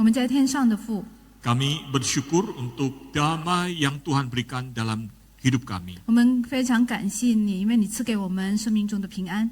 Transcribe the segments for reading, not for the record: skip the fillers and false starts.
我们在天上的父， Kami bersyukur untuk damai yang Tuhan berikan dalam hidup kami. 我们非常感谢你，因为你赐给我们生命中的平安。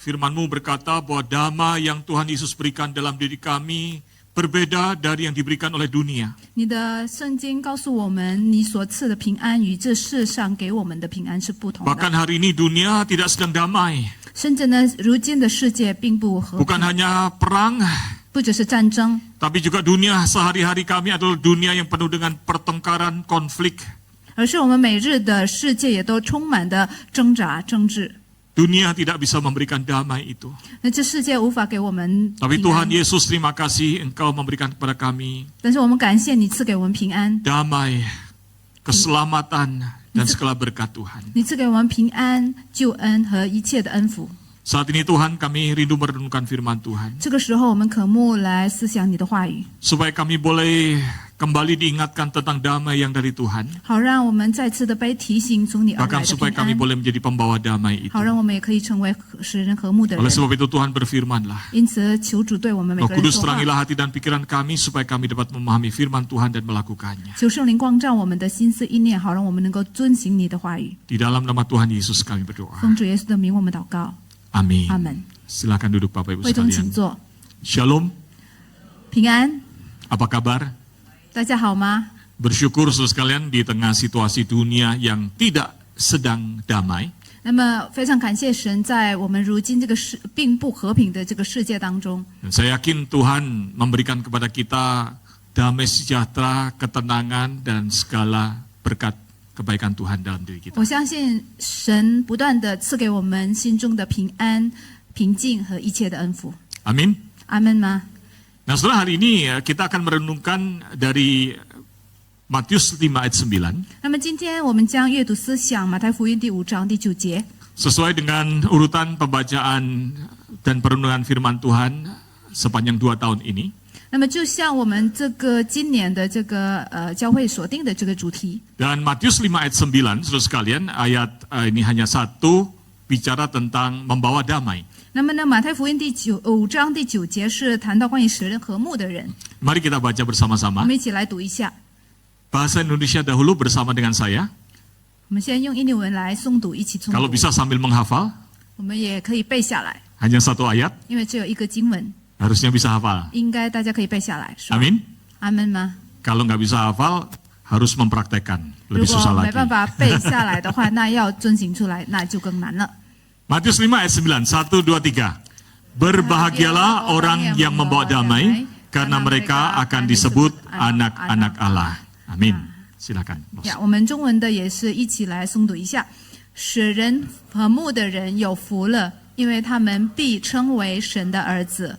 Firman-Mu berkata bahwa damai yang Tuhan Yesus berikan dalam diri kami berbeda dari yang diberikan oleh dunia. 你的圣经告诉我们，你所赐的平安与这世上给我们的平安是不同 Bahkan 的。 hari ini dunia tidak sedang damai. 甚至呢，如今的世界并不和 Bukan 平， hanya perang, 不只是战争， tapi juga dunia sehari-hari kami adalah dunia yang penuh dengan pertengkaran, konflik. 而是我们每日的世界也都充满的挣扎、争执。 Dunia tidak bisa memberikan damai itu. 那这世界无法给我们 Tapi 平 Tuhan 安， Yesus, terima kasih Engkau memberikan kepada kami 但是我们感谢你赐给我们平安， damai, keselamatan, dan segala berkat Tuhan. 你赐给我们平安、救恩和一切的恩福。 Saat ini Tuhan, kami rindu merenungkan firman Tuhan. 这个时候，我们渴慕来思想你的话语， Supaya kami boleh kembali diingatkan tentang damai yang dari Tuhan. 好让我们再次的被提醒从你而来 Bahkan 的 supaya 平 kami 安， boleh menjadi pembawa damai itu. 好让我们也可以成为使人和睦的人 Oleh。sebab itu Tuhan berfirman-lah. 因此，求主对我们每 Roh 个人 Kudus 说话， terangilah hati dan pikiran kami supaya kami dapat memahami firman Tuhan dan melakukannya. 求圣灵光照我们的心思意念，好让我们能够遵行你的话语。 Di dalam nama Tuhan Yesus kami berdoa. 奉主耶稣的名，我们祷告， Amin. 阿门。 Silakan duduk Bapak Ibu 会中请 sekalian. 坐， Shalom, 平安， apa kabar? 大家好吗？ Bersyukur saudara sekalian di tengah situasi dunia yang tidak sedang damai. 那么非常感谢神，在我们如今这个并不和平的这个世界当中， Dan saya yakin Tuhan memberikan kepada kita damai sejahtera, ketenangan, dan segala berkat kebaikan Tuhan dalam diri kita. 我相信神不断的赐给我们心中的平安、平静和一切的恩福。 Amin. 阿门吗？ Nah saudara, hari ini kita akan merenungkan dari Matius 5 ayat 9. 那么今天我们将阅读思想马太福音第5章第9节， Sesuai dengan urutan pembacaan dan perenungan firman Tuhan sepanjang 2 tahun ini. 那么就像我们这个今年的这个教会锁定的这个主题， Dan Matius 5 ayat 9, saudara sekalian, ayat ini hanya satu, bicara tentang membawa damai. 那么呢，马太福音5章第9节是谈到关于使人和睦的人， Mari kita baca 我 bersama-sama. 们一起来读一下。 Bahasa Indonesia dahulu bersama dengan saya. 我们先用印尼文来诵读，一起诵 Kalau 读。 bisa sambil menghafal, 我们也可以背下来， hanya satu ayat, 因为只有一个经文， harusnya bisa hafal. 应该大家可以背下来，是吧？ Amin. 阿门吗？ Kalau nggak bisa hafal, harus mempraktekkan. 如 Lebih 果 susah 没 lagi. 办法背下来的话，那要遵行出来，那就更难了。 Matius 5 ayat 9, 1, 2, 3. Berbahagialah orang yang membawa damai, karena mereka akan disebut anak-anak Allah. Amin. Silakan. 呀，我们中文的也是一起来诵读一下：使人和睦的人有福了，因为他们必称为神的儿子。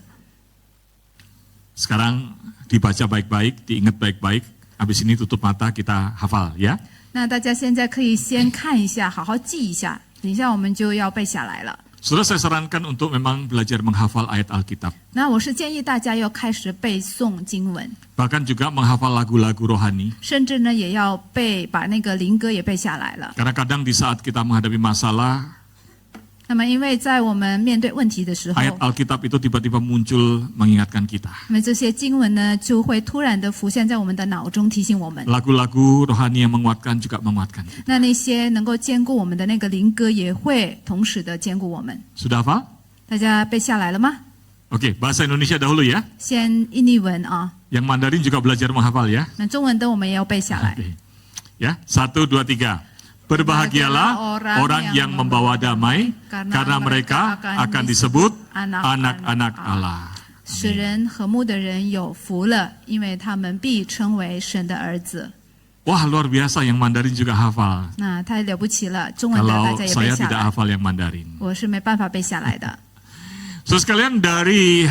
Sekarang dibaca baik-baik, diingat baik-baik. Habis ini tutup mata, kita hafal ya. 那大家现在可以先看一下，好好记一下，等一下我们就要背下来了。 Saudara, saya sarankan untuk memang belajar menghafal ayat Alkitab. 那我是建议大家要开始背诵经文， Bahkan juga menghafal lagu-lagu rohani. 甚至呢也要把那个灵歌也背下来了。 Karena kadang di saat kita menghadapi masalah, 那么因为在我们面对问题的时候， ayat Alkitab itu tiba-tiba muncul mengingatkan kita. 那么这些经文呢就会突然的浮现在我们的脑中，提醒我们。 Lagu-lagu rohani yang menguatkan juga menguatkan kita. 那些能够兼顾我们的那个灵歌，也会同时的兼顾我们。 Sudah hafal? 大家背下来了吗？ Oke, bahasa Indonesia dahulu ya. 先印尼文啊， Yang Mandarin juga belajar menghafal ya. 那中文的我们也要背下来。 Oke. Ya, 1, 2, 3. Berbahagialah orang yang membawa damai, karena mereka akan disebut anak-anak Allah. 使人和睦的人有福了，因为他们必称为神的儿子。 Wah, luar biasa yang Mandarin juga hafal. 那太了不起了，中文的大 Kalau 家也背 saya 下 tidak 来， hafal yang Mandarin. 我是没办法背下来的。 So sekalian, dari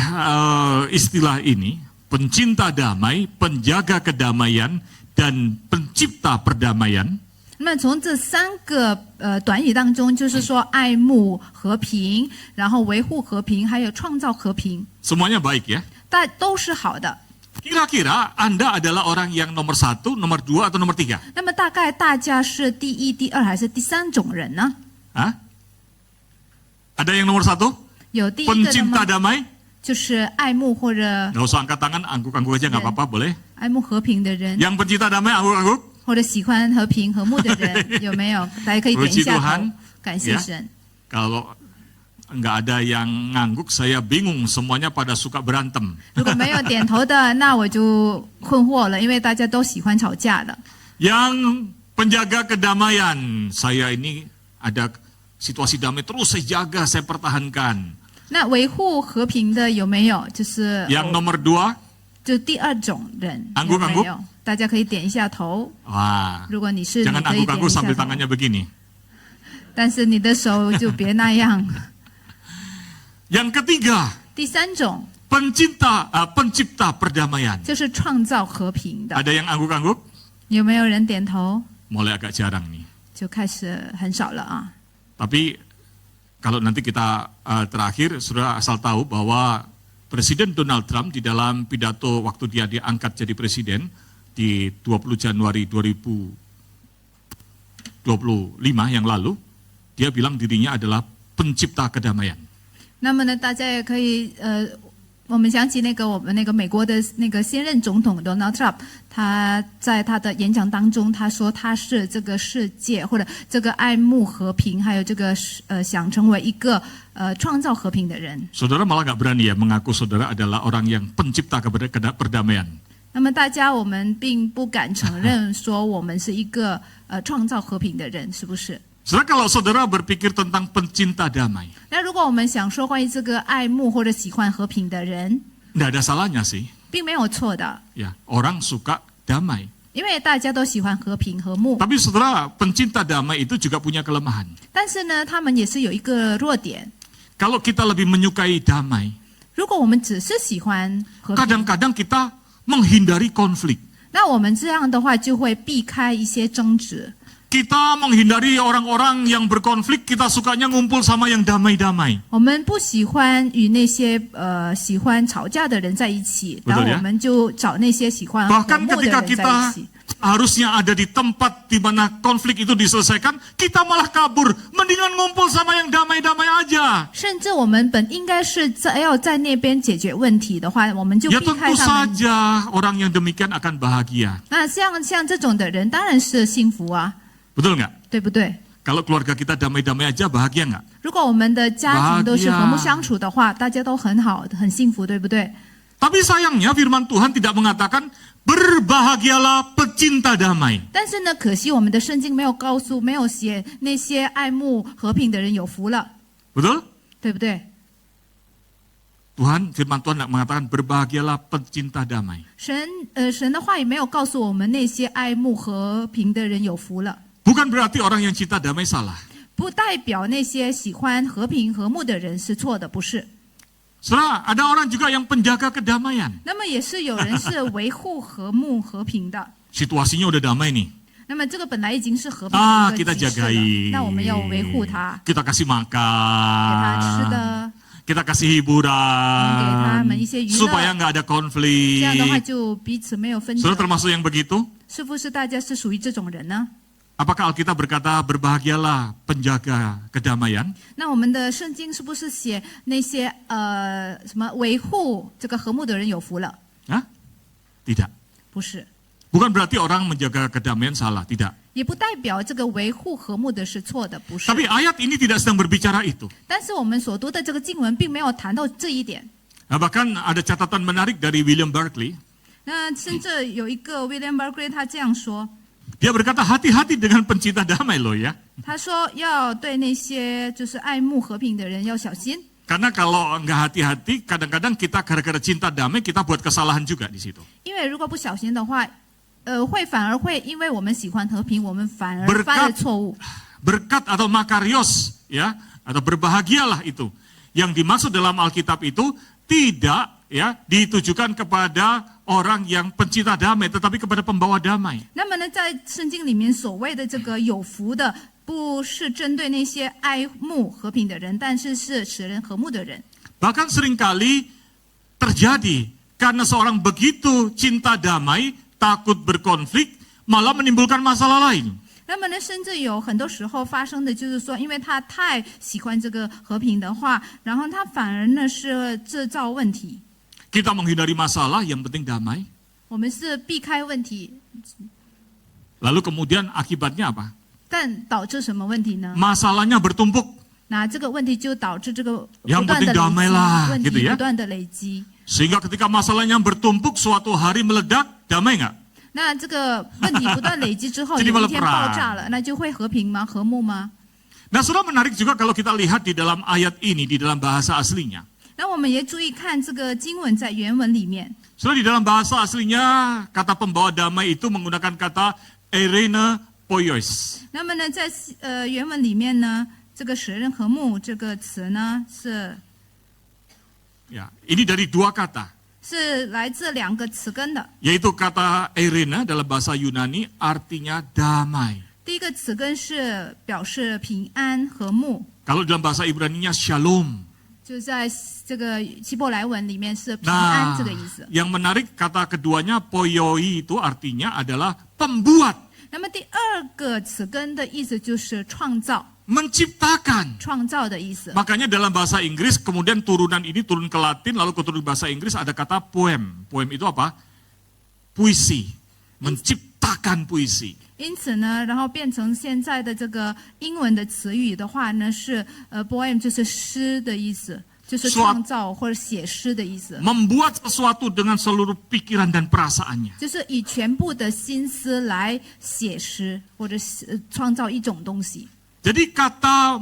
istilah ini, pencinta damai, penjaga kedamaian, dan pencipta perdamaian, 那么从这三个短语当中，就是说爱慕和平，然后维护和平，还有创造和平， semuanya baik ya. 都是好的。 Kira-kira Anda adalah orang yang nomor 1, nomor 2, atau nomor 3? 那么大概大家是第一、第二还是第三种人呢？ Hah? Ada yang nomor 1? 有第一个的 Pencinta 吗？ damai? 就是爱慕或者 Nggak usah angkat tangan, angguk-angguk aja nggak apa-apa, boleh. 爱慕和平的人， Yang pencinta damai, angguk-angguk. 或者喜欢和平和睦的人，有没有？大家可以点一 Puji 下 Tuhan 头，感谢 ya. 神。 Kalau nggak ada yang ngangguk, saya bingung. Semuanya pada suka berantem. 如果没有点头的，那我就困惑了，因为大家都喜欢吵架的。 Yang penjaga kedamaian, saya ini ada situasi damai terus saya jaga, saya pertahankan. 那维护和平的有没有？就是 Yang nomor 2, 就第二种人有 Angguk, 没 angguk. 有？大家可以点一下头。 wah, 如果你是，你 jangan 可以点 angguk-angguk 一下 sambil 头， tangannya begini. 但是你的手就别那样。 Yang ketiga, 第三种 pencipta perdamaian. 就是创造和平的， Ada yang angguk-angguk? 有没有人点头？ Mulai agak jarang nih. 就开始很少了啊。 Tapi kalau nanti kita terakhir, saudara asal tahu bahwa Presiden Donald Trump di dalam pidato waktu dia diangkat jadi presiden di 20 Januari 2025 yang lalu, dia bilang dirinya adalah pencipta kedamaian. 那么呢，大家也可以我们想起我们美国的现任总统 Donald Trump， 他在他的演讲当中，他说他是这个世界或者这个爱慕和平，还有这个想成为一个创造和平的人。 Saudara malah nggak berani ya mengaku saudara adalah orang yang pencipta perdamaian. 那么大家我们并不敢承认说我们是一个创造和平的人，是不是？ Saudara, kalau saudara berpikir tentang pencinta damai, 那如果我们想说关于这个爱慕或者喜欢和平的人， nggak ada salahnya sih. 并没有错的， Ya, orang suka damai. 因为大家都喜欢和平和睦。 Tapi saudara, pencinta damai itu juga punya kelemahan. 但是呢，他们也是有一个弱点。 Kalau kita lebih menyukai damai, 如果我们只是喜欢和平， kadang-kadang kita menghindari konflik. 那我们这样的话就会避开一些争执。 Kita menghindari orang-orang yang berkonflik, kita sukanya ngumpul sama yang damai-damai. 我们不喜欢与那些喜欢吵架的人在一起， Betul 然后 ya? 我们就找那些喜欢和 Bahkan 睦的 ketika 人在 kita 一起。 harusnya ada di tempat di mana konflik itu diselesaikan, kita malah kabur. Mendingan ngumpul sama yang damai-damai aja. 甚至我们本应该是要在那边解决问题的话，我们就 Ya 避开 tentu 他们。 saja orang yang demikian akan bahagia. 那像这种的人，当然是幸福啊， Betul nggak? 对不对？ Kalau keluarga kita damai-damai aja, bahagia nggak? 如果我们的家庭都是 Bahagia 和睦相处的话，大家都很好，很幸福，对不对？ Tapi sayangnya firman Tuhan tidak mengatakan berbahagialah pecinta damai. 但是呢，可惜我们的圣经没有写那些爱慕和平的人有福了， Betul? 对不对？ Firman Tuhan tidak mengatakan berbahagialah pecinta damai. 神的话也没有告诉我们那些爱慕和平的人有福了， Bukan berarti orang yang cinta damai salah. 不代表那些喜欢和平和睦的人是错的，不是。 Saudara, ada orang juga yang penjaga kedamaian. 那么也是有人是维护和睦和平的。 Situasinya udah damai nih. 那么这个本来已经是和平的一 Kita 个局势 jagain. 了，那我们要维护它， Kita kasih 给它吃 makan. 的， Kita kasih hiburan. Isi娱乐。 Supaya nggak ada 这样的话 konflik. 就彼此没有纷 Saudara 争。 termasuk yang begitu? 是不是大家是属于这种人呢？ Apakah Alkitab berkata berbahagialah penjaga kedamaian? 那我们的圣经是不是写那些什么维护这个和睦的人有福了？ Hah? Tidak. 不是， Bukan berarti orang menjaga kedamaian salah, tidak. 也不代表这个维护和睦的是错的，不是。 Tapi ayat ini tidak sedang berbicara itu. 但是我们所读的这个经文并没有谈到这一点。 Nah, bahkan ada catatan menarik dari William Barclay. 那甚至有一个 William Barclay 他这样说， Dia berkata hati-hati dengan pencinta damai loh ya. 他说要对那些就是爱慕和平的人要小心。 Karena kalau nggak hati-hati, kadang-kadang kita gara-gara cinta damai kita buat kesalahan juga di situ. 因为如果不小心的话，反而会因为我们喜欢和平，我们反而犯了错误。 Berkat atau makarios ya, atau berbahagialah itu. Yang dimaksud dalam Alkitab itu tidak ya ditujukan kepada orang yang pencinta damai, tetapi kepada pembawa damai. 那么呢，在圣经里面所谓的这个有福的，不是针对那些爱慕和平的人，但是是使人和睦的人。 Bahkan seringkali terjadi karena seorang begitu cinta damai, takut berkonflik, malah menimbulkan masalah lain. 那么呢，甚至有很多时候发生的就是说，因为他太喜欢这个和平的话，然后他反而呢是制造问题。 Kita menghindari masalah, yang penting damai. 我们是避开问题， Lalu kemudian akibatnya apa? 但导致什么问题呢？ Masalahnya bertumpuk. 那这个问题就导致这个不 Yang 断的 penting damai 累 lah, 积，问 gitu 题 ya. 不断的累积。 Sehingga ketika masalahnya bertumpuk, suatu hari meledak, damai nggak? 那这个问题不断累积之后， Jadi 有一天 malah 爆炸了，那就会和平吗？和睦吗？ Nah, saudara menarik juga kalau kita lihat di dalam ayat ini, di dalam bahasa aslinya. 那我们也注意看这个经文在原文里面。 Saudara, di dalam bahasa aslinya, kata pembawa damai itu menggunakan kata erene poios. 那么呢，在原文里面呢，这个使人和睦这个词呢是 Ya, ini dari dua kata, 是来自两个词根的。 yaitu kata erene dalam bahasa Yunani artinya damai. 第一个词根是表示平安和睦， Kalau dalam bahasa Ibraninya shalom. 就在这个希伯来文里面是平安 Nah, 这个意思。 yang menarik kata keduanya poioi itu artinya adalah pembuat, 那么第二个词根的意思就是创造， menciptakan. 创造的意思。 Makanya dalam bahasa Inggris kemudian turunan ini turun ke Latin lalu keturunan bahasa Inggris ada kata poem. Poem itu apa? Puisi, menciptakan puisi. 因此呢，然后变成现在的这个英文的词语的话呢，是poem 就是诗的意思，就是创造或者写诗的意思， Membuat sesuatu dengan seluruh pikiran dan perasaannya. 就是以全部的心思来写诗或者创造一种东西。 Jadi kata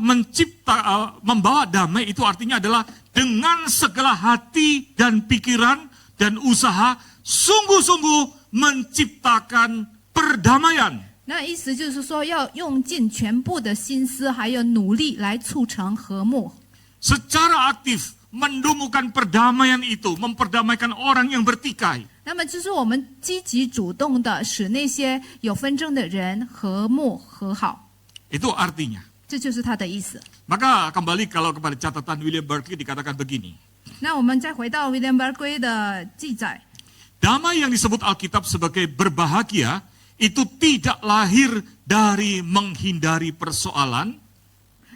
membawa damai itu artinya adalah dengan segala hati dan pikiran dan usaha sungguh-sungguh menciptakan perdamaian. 那意思就是说，要用尽全部的心思还有努力来促成和睦， Secara aktif mendumukan perdamaian itu, memperdamaikan orang yang bertikai. 那么就是我们积极主动的使那些有纷争的人和睦和好， Itu artinya. 这就是他的意思。 Maka kembali kalau kepada catatan William Barclay dikatakan begini. 那我们再回到 William Barclay 的记载， Damai yang disebut Alkitab sebagai berbahagia itu tidak lahir dari menghindari persoalan,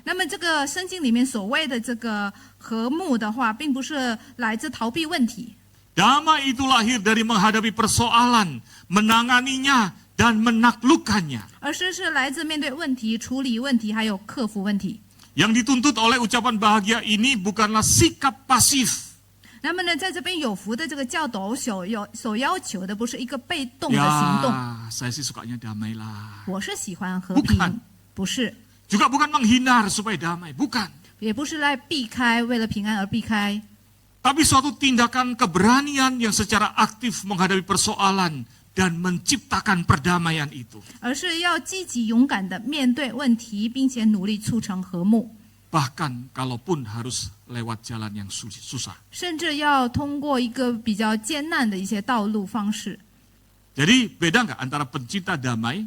那么这个圣经里面所谓的这个和睦的话，并不是来自逃避问题， damai itu lahir dari menghadapi persoalan, menanganinya, dan menaklukkannya. 而是来自面对问题、处理问题，还有克服问题。 Yang dituntut oleh ucapan bahagia ini bukanlah sikap pasif. 那么呢，在这边有福的这个教导所要求的，不是一个被动的行动。 Ya, saya sih sukanya damai lah. 我是喜欢和 bukan 平，不是， Juga bukan menghindar supaya damai, bukan. 也不是来避开，为了平安而避开， Tapi suatu tindakan keberanian yang secara aktif menghadapi persoalan dan menciptakan perdamaian itu. 而是要积极勇敢的面对问题，并且努力促成和睦， Bahkan kalaupun harus lewat jalan yang susah. 甚至要通过一个比较艰难的一些道路方式。 Jadi beda nggak antara pencinta damai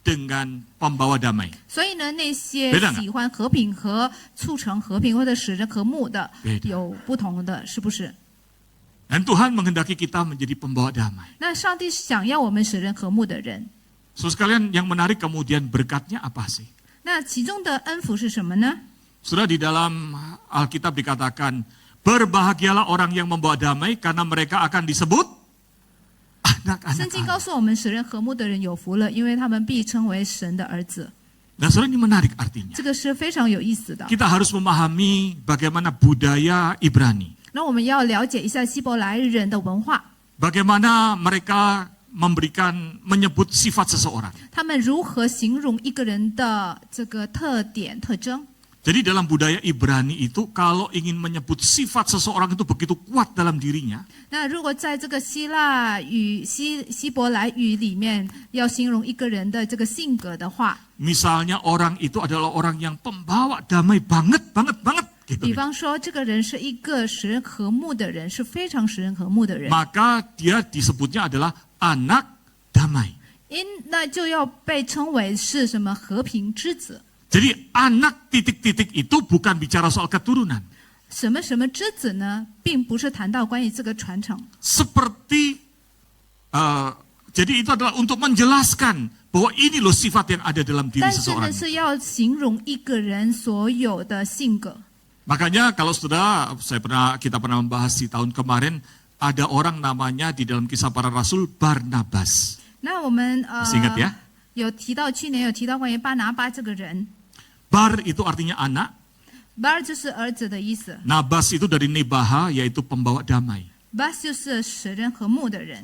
dengan pembawa damai? 所以呢，那些 别的呢喜欢和平和促成和平或者使人和睦的别的有不同的，是不是？ Dan Tuhan menghendaki kita menjadi pembawa damai. 那上帝想要我们使人和睦的人， So sekalian yang menarik kemudian berkatnya apa sih? 那其中的恩福是什么呢？ Sudah di dalam Alkitab dikatakan, berbahagialah orang yang membawa damai karena mereka akan disebut 圣经 anak-anak. 告诉我们，使人和睦的人有福了，因为他们必称为神的儿子。 Nah, saudara, ini menarik artinya. 这个是非常有意思的。 Kita harus memahami bagaimana budaya Ibrani. 那我们要了解一下希伯来人的文化， Bagaimana mereka menyebut sifat seseorang. 他们如何形容一个人的这个特点特征。 Jadi dalam budaya Ibrani itu kalau ingin menyebut sifat seseorang itu begitu kuat dalam dirinya, 那如果在这个希腊语、希伯来语里面要形容一个人的这个性格的话， misalnya orang itu adalah orang yang pembawa damai banget. Gitu. 比方说这个人是一个使人和睦的人，是非常使人和睦的人， Maka dia disebutnya adalah anak damai. 那就要被称为是什么和平之子。 Jadi anak titik-titik itu bukan bicara soal keturunan. 什么什么之子呢，并不是谈到关于这个传承。 Seperti, jadi itu adalah untuk menjelaskan bahwa ini loh sifat yang ada dalam diri 但是呢， seseorang. 是要形容一个人所有的性格。 Makanya kalau kita pernah membahas di tahun kemarin, ada orang namanya di dalam Kisah Para Rasul Barnabas. 那我们 Masih ingat ya? 去年有提到关于巴拿巴这个人。 Bar itu artinya anak, Bar 就是儿子的意思 Nabas itu dari Nebaha, yaitu pembawa damai. ，Bas 就是使人和睦的人。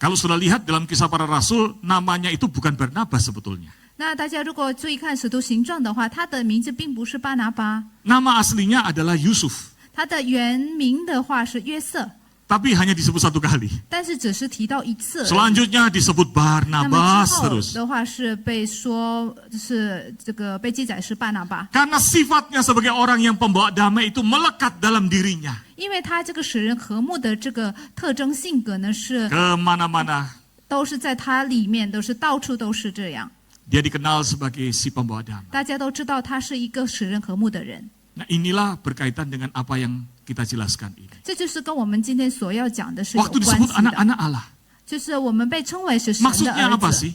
Kalau sudah lihat dalam Kisah Para Rasul, namanya itu bukan Barnabas sebetulnya. 那大家如果注意看《使徒行传》的话，他的名字并不是巴拿巴， Nama aslinya adalah Yusuf, 他的原名的话是约瑟， tapi hanya disebut satu kali. 但是只是提到一次而已。 Selanjutnya disebut 那么 Barnabas 之后 terus. 的话是被说是这个被记载是巴拿巴， Karena sifatnya sebagai orang yang pembawa damai itu melekat dalam dirinya. 因为他这个使人和睦的这个特征性格呢是 Kemana-mana 都是在他里面，都是到处都是这样。 dia dikenal sebagai si pembawa damai. 大家都知道他是一个使人和睦的人， Nah inilah berkaitan dengan apa yang kita jelaskan ini. 这就是跟我们今天所要讲的是有 Waktu 关 disebut 系的。 anak-anak Allah, 就是我们被称为是神的 maksudnya 儿 apa 子， sih?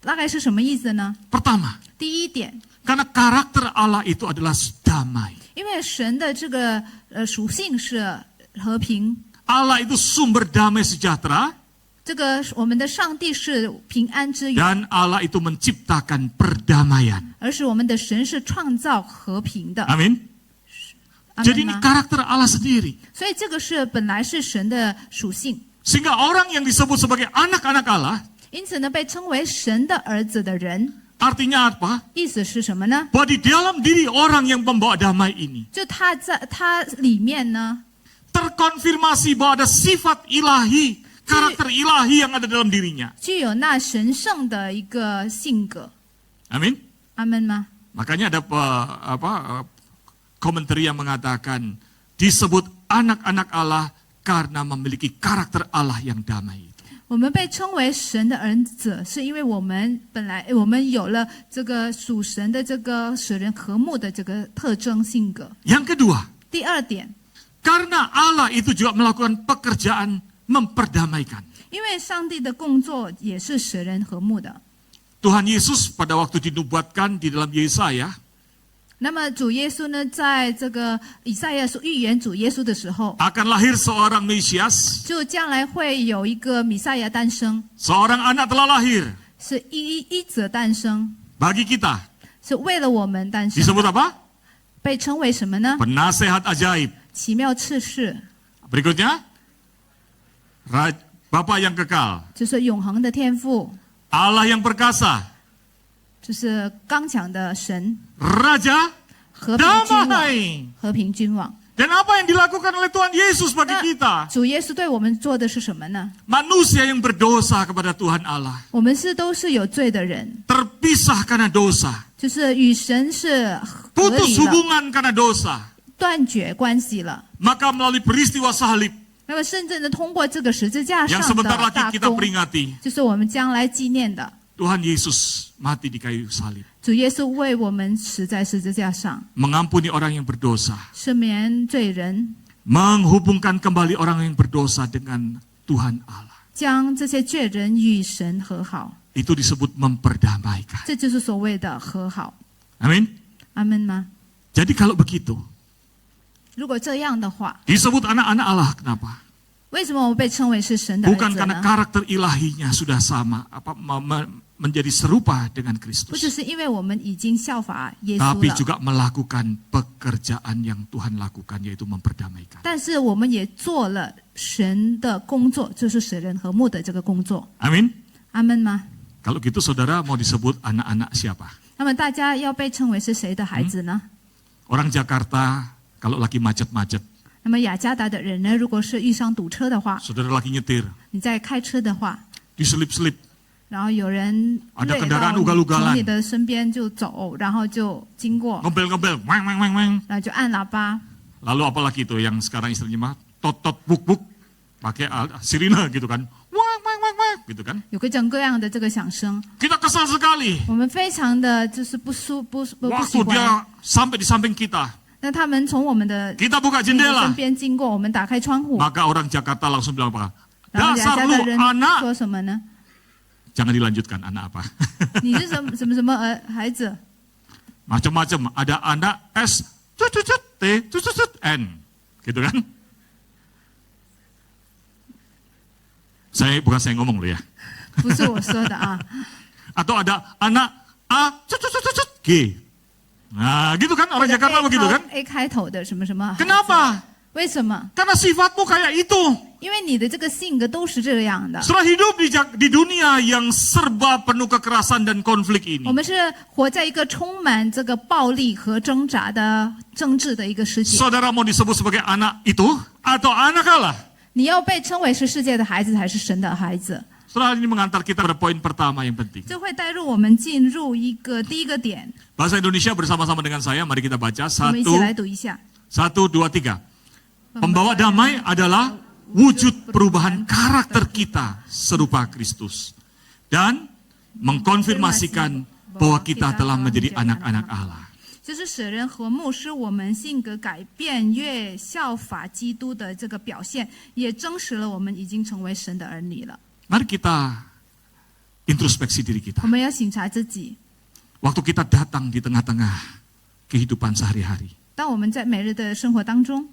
大概是什么意思呢？ Pertama, 第一点， karena karakter Allah itu adalah damai. 因为神的这个属性是和平， Allah itu sumber damai sejahtera 这个我们的上帝是平安之源， dan Allah itu menciptakan perdamaian. 而是我们的神是创造和平的。 Amin. 阿 Jadi 门 ini 吗？ karakter Allah sendiri. 所以这个是本来是神的属性， Sehingga orang yang disebut sebagai anak-anak Allah, 因此呢，被称为神的儿子的人， artinya apa? 意思是什么呢？ Bahwa di dalam diri orang yang membawa damai ini 就他在他里面呢， terkonfirmasi bahwa ada sifat ilahi, karakter ilahi yang ada dalam dirinya. 具有那神圣的一个性格。 Amin. 阿门吗？ Makanya ada komentari yang mengatakan disebut anak-anak Allah karena memiliki karakter Allah yang damai itu. 我们被称为神的儿子，是因为我们本来我们有了这个属神的这个使人和睦的这个特征性格。 Yang kedua, 第二点， karena Allah itu juga melakukan pekerjaan memperdamaikan. 因为上帝的工作也是使人和睦的。 Tuhan Yesus pada waktu dinubuatkan di dalam Yesaya, 那么主耶稣呢，在这个以赛亚书预言主耶稣的时候， akan lahir seorang Mesias, 就将来会有一个弥赛亚诞生， seorang anak telah lahir 是一者诞生， bagi kita. 是为了我们诞生， Disebut apa? 被称为什么呢？ Penasehat ajaib. 奇妙赐世， Berikutnya, Bapa yang kekal, 就是永恒的天赋， Allah yang perkasa, 就是刚强的神， Raja 和平君王， damai. 和平君王。 Dan apa yang dilakukan oleh Tuhan Yesus bagi 那 kita? 主耶稣对我们做的是什么呢？ Manusia yang berdosa kepada Tuhan Allah, 我们都是有罪的人， terpisah karena dosa, 就是与神是合 putus 离了， hubungan karena dosa. 断绝关系了。 Maka melalui peristiwa salib 那么，甚至呢，通过这个十字架 yang 上 sebentar 的 lagi 大 kita 功， peringati, 就是我们将来纪念的。 Tuhan Yesus mati di kayu salib, 主耶稣为我们死在十字架上， mengampuni orang yang berdosa, 赦免罪人， menghubungkan kembali orang yang berdosa dengan Tuhan Allah. 将这些罪人与神和好， Itu disebut memperdamaikan. 这就是所谓的和好。 Amin. 阿门吗？ Jadi kalau begitu, 如果这样的话， disebut anak-anak Allah, kenapa? 为什么我们被称为是神的儿 Bukan 子 karena 呢？ karakter ilahinya sudah sama, menjadi serupa dengan 不 Kristus, 只是因为我们已经效法耶稣 tapi 了， juga melakukan pekerjaan yang Tuhan lakukan, yaitu memperdamaikan. 但是我们也做了神的工作，就是使人和睦的这个工作。 Amin. 阿门吗？ Kalau gitu saudara mau disebut anak-anak siapa? 那么大家要被称为是谁的孩子呢？ Orang Jakarta kalau lagi macet-macet, 那么雅加达的人呢，如果是遇上堵车的话， saudara lagi nyetir, 你在开车的话， diselip-selip, 然后有人 Ada 掠 kendaraan 到 ugal-ugalan 从你的身边就走，然后就经过， ngobel-ngobel, weng, weng, weng, weng. 然后就按喇叭。 Lalu apalagi itu yang sekarang istilahnya mah tot-tot buk-buk, pakai sirine gitu kan, weng, weng, weng, weng, gitu kan. 有各种各样的这个响声， Kita kesal sekali 我们非常的就是不喜 waktu 欢。 dia sampai di samping kita, 那他们从我们的 kita buka 身 jendela, 边经过，我们打开窗户， maka orang Jakarta langsung bilang apa? 然后雅 Dasar 加 lu 达人 anak, 说什么呢？ Jangan dilanjutkan, anak apa? 你是什么孩子？ Macam-macam, ada anak S, T, N, gitu kan? Bukan saya ngomong loh ya. 不是我说的啊。 Atau ada anak A, G. Nah, gitu kan orang Jakarta begitu kan? A 开头的什么什么？ Kenapa? 为什么？ Karena sifatmu kayak itu. 因为你的这个性格都是这样的。 Setelah hidup di dunia yang serba penuh kekerasan dan konflik 我 ini. 们是活在一个充满这个暴力和挣扎的政治的一个世界。 Saudara mau disebut sebagai anak itu atau anak Allah? 你要被称为是世界的孩子还是神的孩子？ Saudara, ini mengantar kita pada poin pertama yang penting. 这会带入我们进入第一个点。 Bahasa Indonesia bersama-sama dengan saya, mari kita baca. 我们一起来读一下。 1, 2, 3. Pembawa damai adalah wujud perubahan karakter kita serupa Kristus. Dan mengkonfirmasikan bahwa kita telah menjadi anak-anak Allah. 就是使人和睦，使我们性格改变，越效法基督的这个表现，也证实了我们已经成为神的儿女了。 Mari kita introspeksi diri kita. 我们要省察自己， Waktu kita datang di tengah-tengah kehidupan sehari-hari. 当我们在每日的生活当中，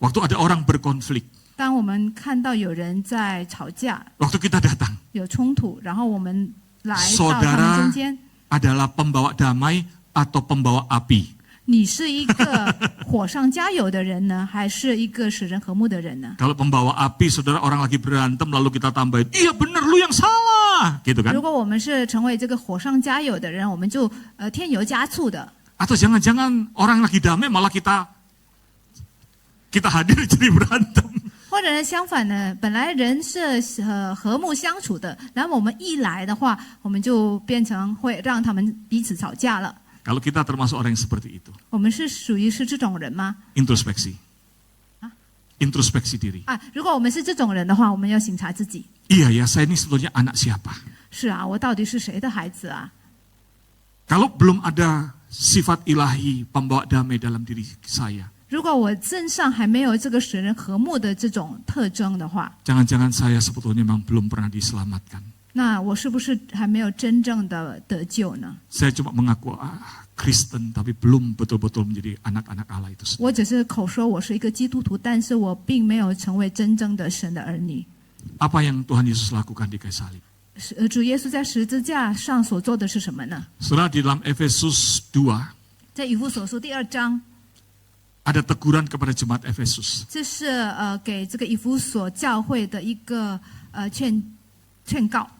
Waktu ada orang berkonflik. 当我们看到有人在吵架、 Waktu kita datang. 有冲突，然后我们来到他 Saudara 们中间， adalah pembawa damai atau pembawa api. 你是一个火上加油的人呢，还是一个使人和睦的人呢？ Kalau pembawa api, saudara orang lagi berantem lalu kita tambahin, iya benar lu yang salah, gitu kan? 如果我们是成为这个火上加油的人，我们就添油加醋的。 Atau jangan-jangan orang lagi damai malah kita hadir jadi berantem. 或者呢，相反呢，本来人是和睦相处的，然后我们一来的话，我们就变成会让他们彼此吵架了。 Kalau kita termasuk orang yang seperti itu, 我们是属于是这种人吗？ introspeksi. Introspeksi diri. 啊，如果我们是这种人的话，我们要省察自己。 Iya ya, saya ini sebetulnya anak siapa? 是啊，我到底是谁的孩子啊？ Kalau belum ada sifat ilahi pembawa damai dalam diri saya, 如果我身上还没有这个使人和睦的这种特征的话， jangan-jangan saya sebetulnya memang belum pernah diselamatkan. 那我是不是还没有真正的得救呢？ Saya cuma mengaku Kristen, tapi belum betul-betul menjadi anak-anak Allah itu sendiri. 我只是口说我是一个基督徒，但是我并没有成为真正的神的儿女。 Apa yang Tuhan Yesus lakukan di kayu salib? 主耶稣在十字架上所做的是什么呢？ Saudara, di dalam Efesus 2, 在以弗所书第2章， ada teguran kepada jemaat Efesus. 这是给这个以弗所教会的一个劝告。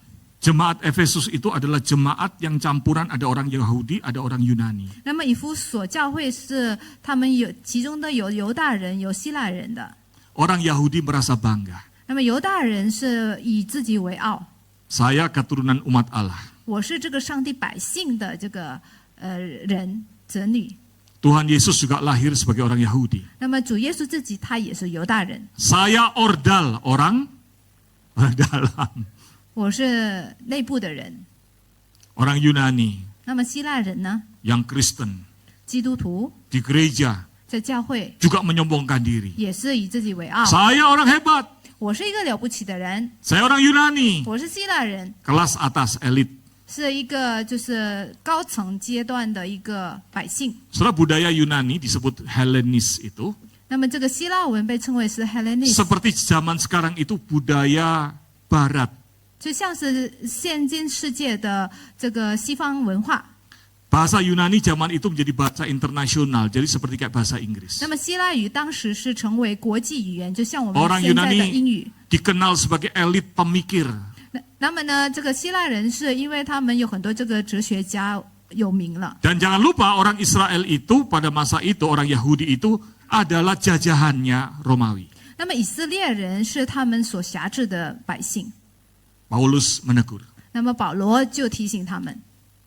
Jemaat Efesus itu adalah jemaat yang campuran, ada orang Yahudi, ada orang Yunani. 那么以弗所教会是他们其中的有犹大人，有希腊人的。 Orang Yahudi merasa bangga. 那么犹大人是以自己为傲， Saya keturunan umat Allah. 我是这个上帝百姓的这个人子女。 Tuhan Yesus juga lahir sebagai orang Yahudi. 那么主耶稣自己他也是犹大人， Saya ordal, orang dalam. 我是内部的人。 Orang Yunani, 那么希腊人呢？ yang Kristen, 基督徒 di gereja 在教会 juga menyombongkan diri. 也是以自己为傲。 Saya orang hebat, 我是一个了不起的人， saya orang Yunani, 我是希腊人， kelas atas elit. 是一个就是高层阶段的一个百姓。 Setelah budaya Yunani disebut Hellenis itu, 那么这个希腊文被称为是 Hellenism， seperti zaman sekarang itu budaya Barat. 就像是现今世界的这个西方文化。 Bahasa Yunani zaman itu menjadi bahasa internasional, jadi seperti kayak bahasa Inggris. 那么希腊语当时是成为国际语言，就像我们 Orang 现在的英 Yunani 语。 dikenal sebagai elit pemikir. 那么呢，这个希腊人是因为他们有很多这个哲学家有名了。 Dan jangan lupa orang Israel itu pada masa itu, orang Yahudi itu adalah jajahannya Romawi. 那么以色列人是他们所辖制的百姓。 Paulus menegur. 那么保罗就提醒他们：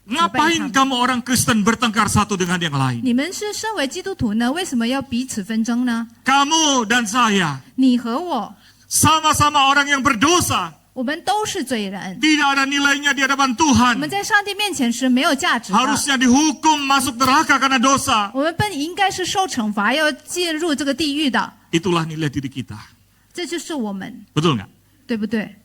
Ngapain kamu orang Kristen bertengkar satu dengan yang lain? 你们是身为基督徒呢，为什么要彼此纷争呢？ Kamu dan saya 你和我， sama-sama orang yang berdosa. 我们都是罪人， Tidak ada nilainya di hadapan 我 Tuhan. 们在上帝面前是没有价值的。 Harusnya dihukum masuk neraka karena dosa. 我们本应该是受惩罚，要进入这个地狱的。 Itulah nilai diri kita. 这就是我们， Betul nggak? 对不对？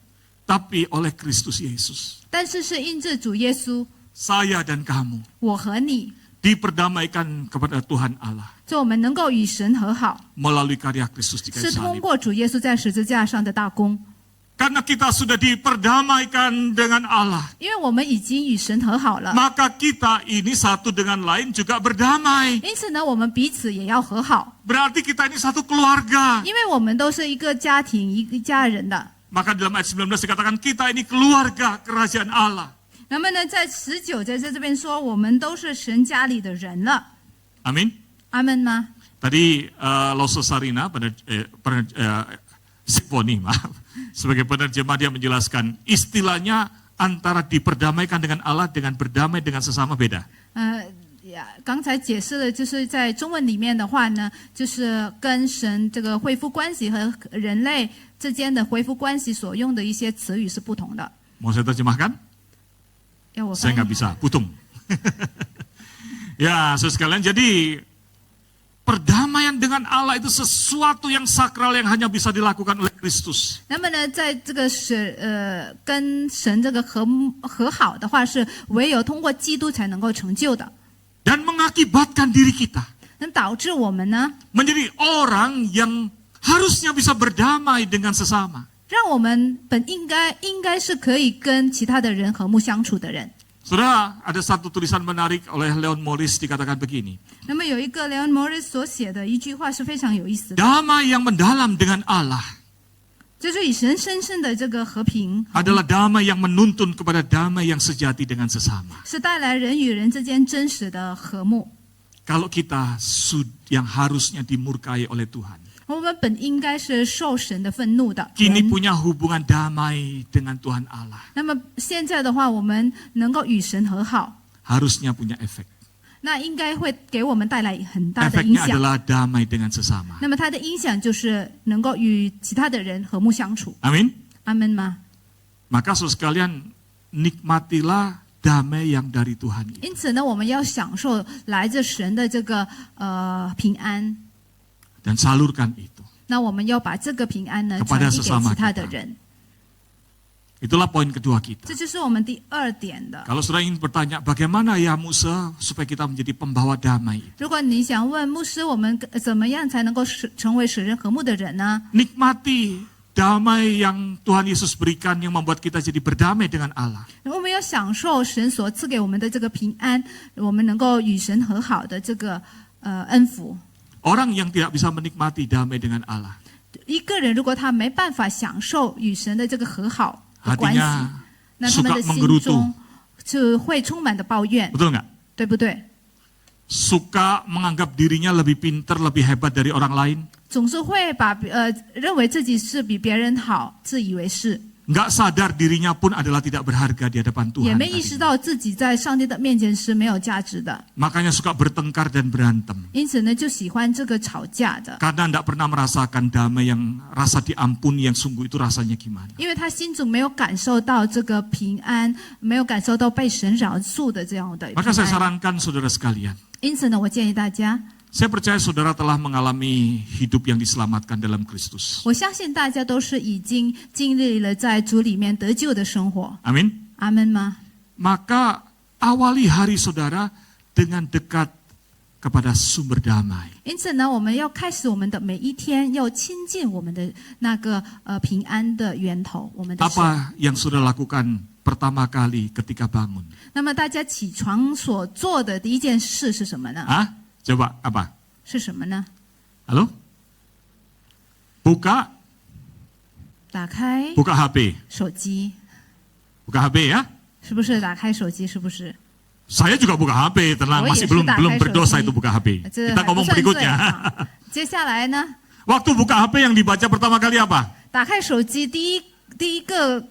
tapi oleh Kristus Yesus. 但是是因着主耶稣， Saya dan kamu 我和你， diperdamaikan kepada Tuhan Allah 就我们能够与神和好， melalui karya Kristus di 是 kayu 通 salib. 过主耶稣在十字架上的大功。 Karena kita sudah diperdamaikan dengan Allah, 因为我们已经与神和好了， maka kita ini satu dengan lain juga berdamai. 因此呢，我们彼此也要和好， Berarti kita ini satu keluarga. 因为我们都是一个家庭、一个家人的。 Maka dalam ayat 19 dikatakan kita ini keluarga kerajaan Allah. 那么呢，在19在这边说，我们都是神家里的人了。 Amin. 阿门吗？ Tadi Loso Sarina Siponi, maaf, sebagai penerjemah dia menjelaskan istilahnya antara diperdamaikan dengan Allah dengan berdamai dengan sesama beda. 刚才解释了，就是在中文里面的话呢，就是跟神这个恢复关系和人类之间的恢复关系所用的一些词语是不同的。 Mau saya terjemahkan? 要我 Saya 翻译 nggak bisa, putung. Ya, saudara sekalian, jadi perdamaian dengan Allah itu sesuatu yang sakral yang hanya bisa dilakukan oleh Kristus. 那么呢，在这个跟神这个和好的话，是唯有通过基督才能够成就的。 Dan mengakibatkan diri kita 那导致我们呢， menjadi orang yang harusnya bisa berdamai dengan sesama. 让我们应该是可以跟其他的人和睦相处的人。 Saudara, ada satu tulisan menarik oleh Leon Morris dikatakan begini. 那么有一个 Leon Morris 所写的一句话是非常有意思的， Damai yang mendalam dengan Allah 就是与神深深的这个和平， adalah damai yang menuntun kepada damai yang sejati dengan sesama. 是带来人与人之间真实的和睦。 Kalau kita yang harusnya dimurkai oleh Tuhan, 我们本应该是受神的愤怒的 kini 人， punya hubungan damai dengan Tuhan Allah, 那么现在的话，我们能够与神和好， harusnya punya efek. 那应该会给我们带来很大的影 Efeknya 响。 adalah damai dengan sesama. 那么它的影响就是能够与其他的人和睦相处。 Amin. 阿门吗？ Maka saudara sekalian, nikmatilah damai yang dari Tuhan itu. 因此呢，我们要享受来自神的这个平安。 Dan salurkan itu. 那我们要把这个平安呢 Kepada 传递给 sesama 其他的 kita. 人。 Itulah poin kedua kita. 这就是我们第二点的。 Kalau saudara ingin bertanya, bagaimana ya Musa supaya kita menjadi pembawa damai? 如果你想问牧师，我们怎么样才能够成为使人和睦的人呢？ Nikmati damai yang Tuhan Yesus berikan yang membuat kita jadi berdamai dengan Allah. 我们要享受神所赐给我们的这个平安，我们能够与神和好的这个恩福。 Orang yang tidak bisa menikmati damai dengan Allah, 一个人如果他没办法享受与神的这个和好的关系， hatinya 那他们 suka 的心 menggerutu, 中就会充满的抱怨， betul nggak? 对不对？ Suka menganggap dirinya lebih pintar, lebih hebat dari orang lain, 总是会认为自己是比别人好，自以为是， nggak sadar dirinya pun adalah tidak berharga di hadapan 也 Tuhan. 没意识 tadinya. 到自己在上帝的面前是没有价值的， Makanya suka bertengkar dan berantem. 因此呢，就喜欢这个吵架的， Karena tidak pernah merasakan damai yang rasa diampuni yang sungguh itu rasanya gimana. 因为他心中没有感受到这个平安，没有感受到被神饶恕的这样的平 Maka saya 安。 sarankan saudara sekalian, 因此呢，我建议大家， saya percaya saudara telah mengalami hidup yang diselamatkan dalam Kristus. 我相信大家都是已经经历了在主里面得救的生活。 Amin. 阿门吗？ Maka awali hari saudara dengan dekat kepada sumber damai. 因此呢，我们要开始我们的每一天，要亲近我们的那个平安的源头，我们的神。 Apa yang saudara lakukan pertama kali ketika bangun? 那么大家起床所做的第一件事是什么呢？ Hah? Coba apa? 是什么呢？ Halo? Buka 打开 HP. 手机， Buka HP ya. 是不是？打开手机，是不是？ Saya juga buka HP, tenang, Oh, masih iya, belum sudah, belum kayak berdosa Shopee. itu buka HP. 这 Kita 还不 ngomong 算罪 berikutnya. 啊。接下来呢？ Waktu buka HP yang dibaca pertama kali apa? 打开手机，第一个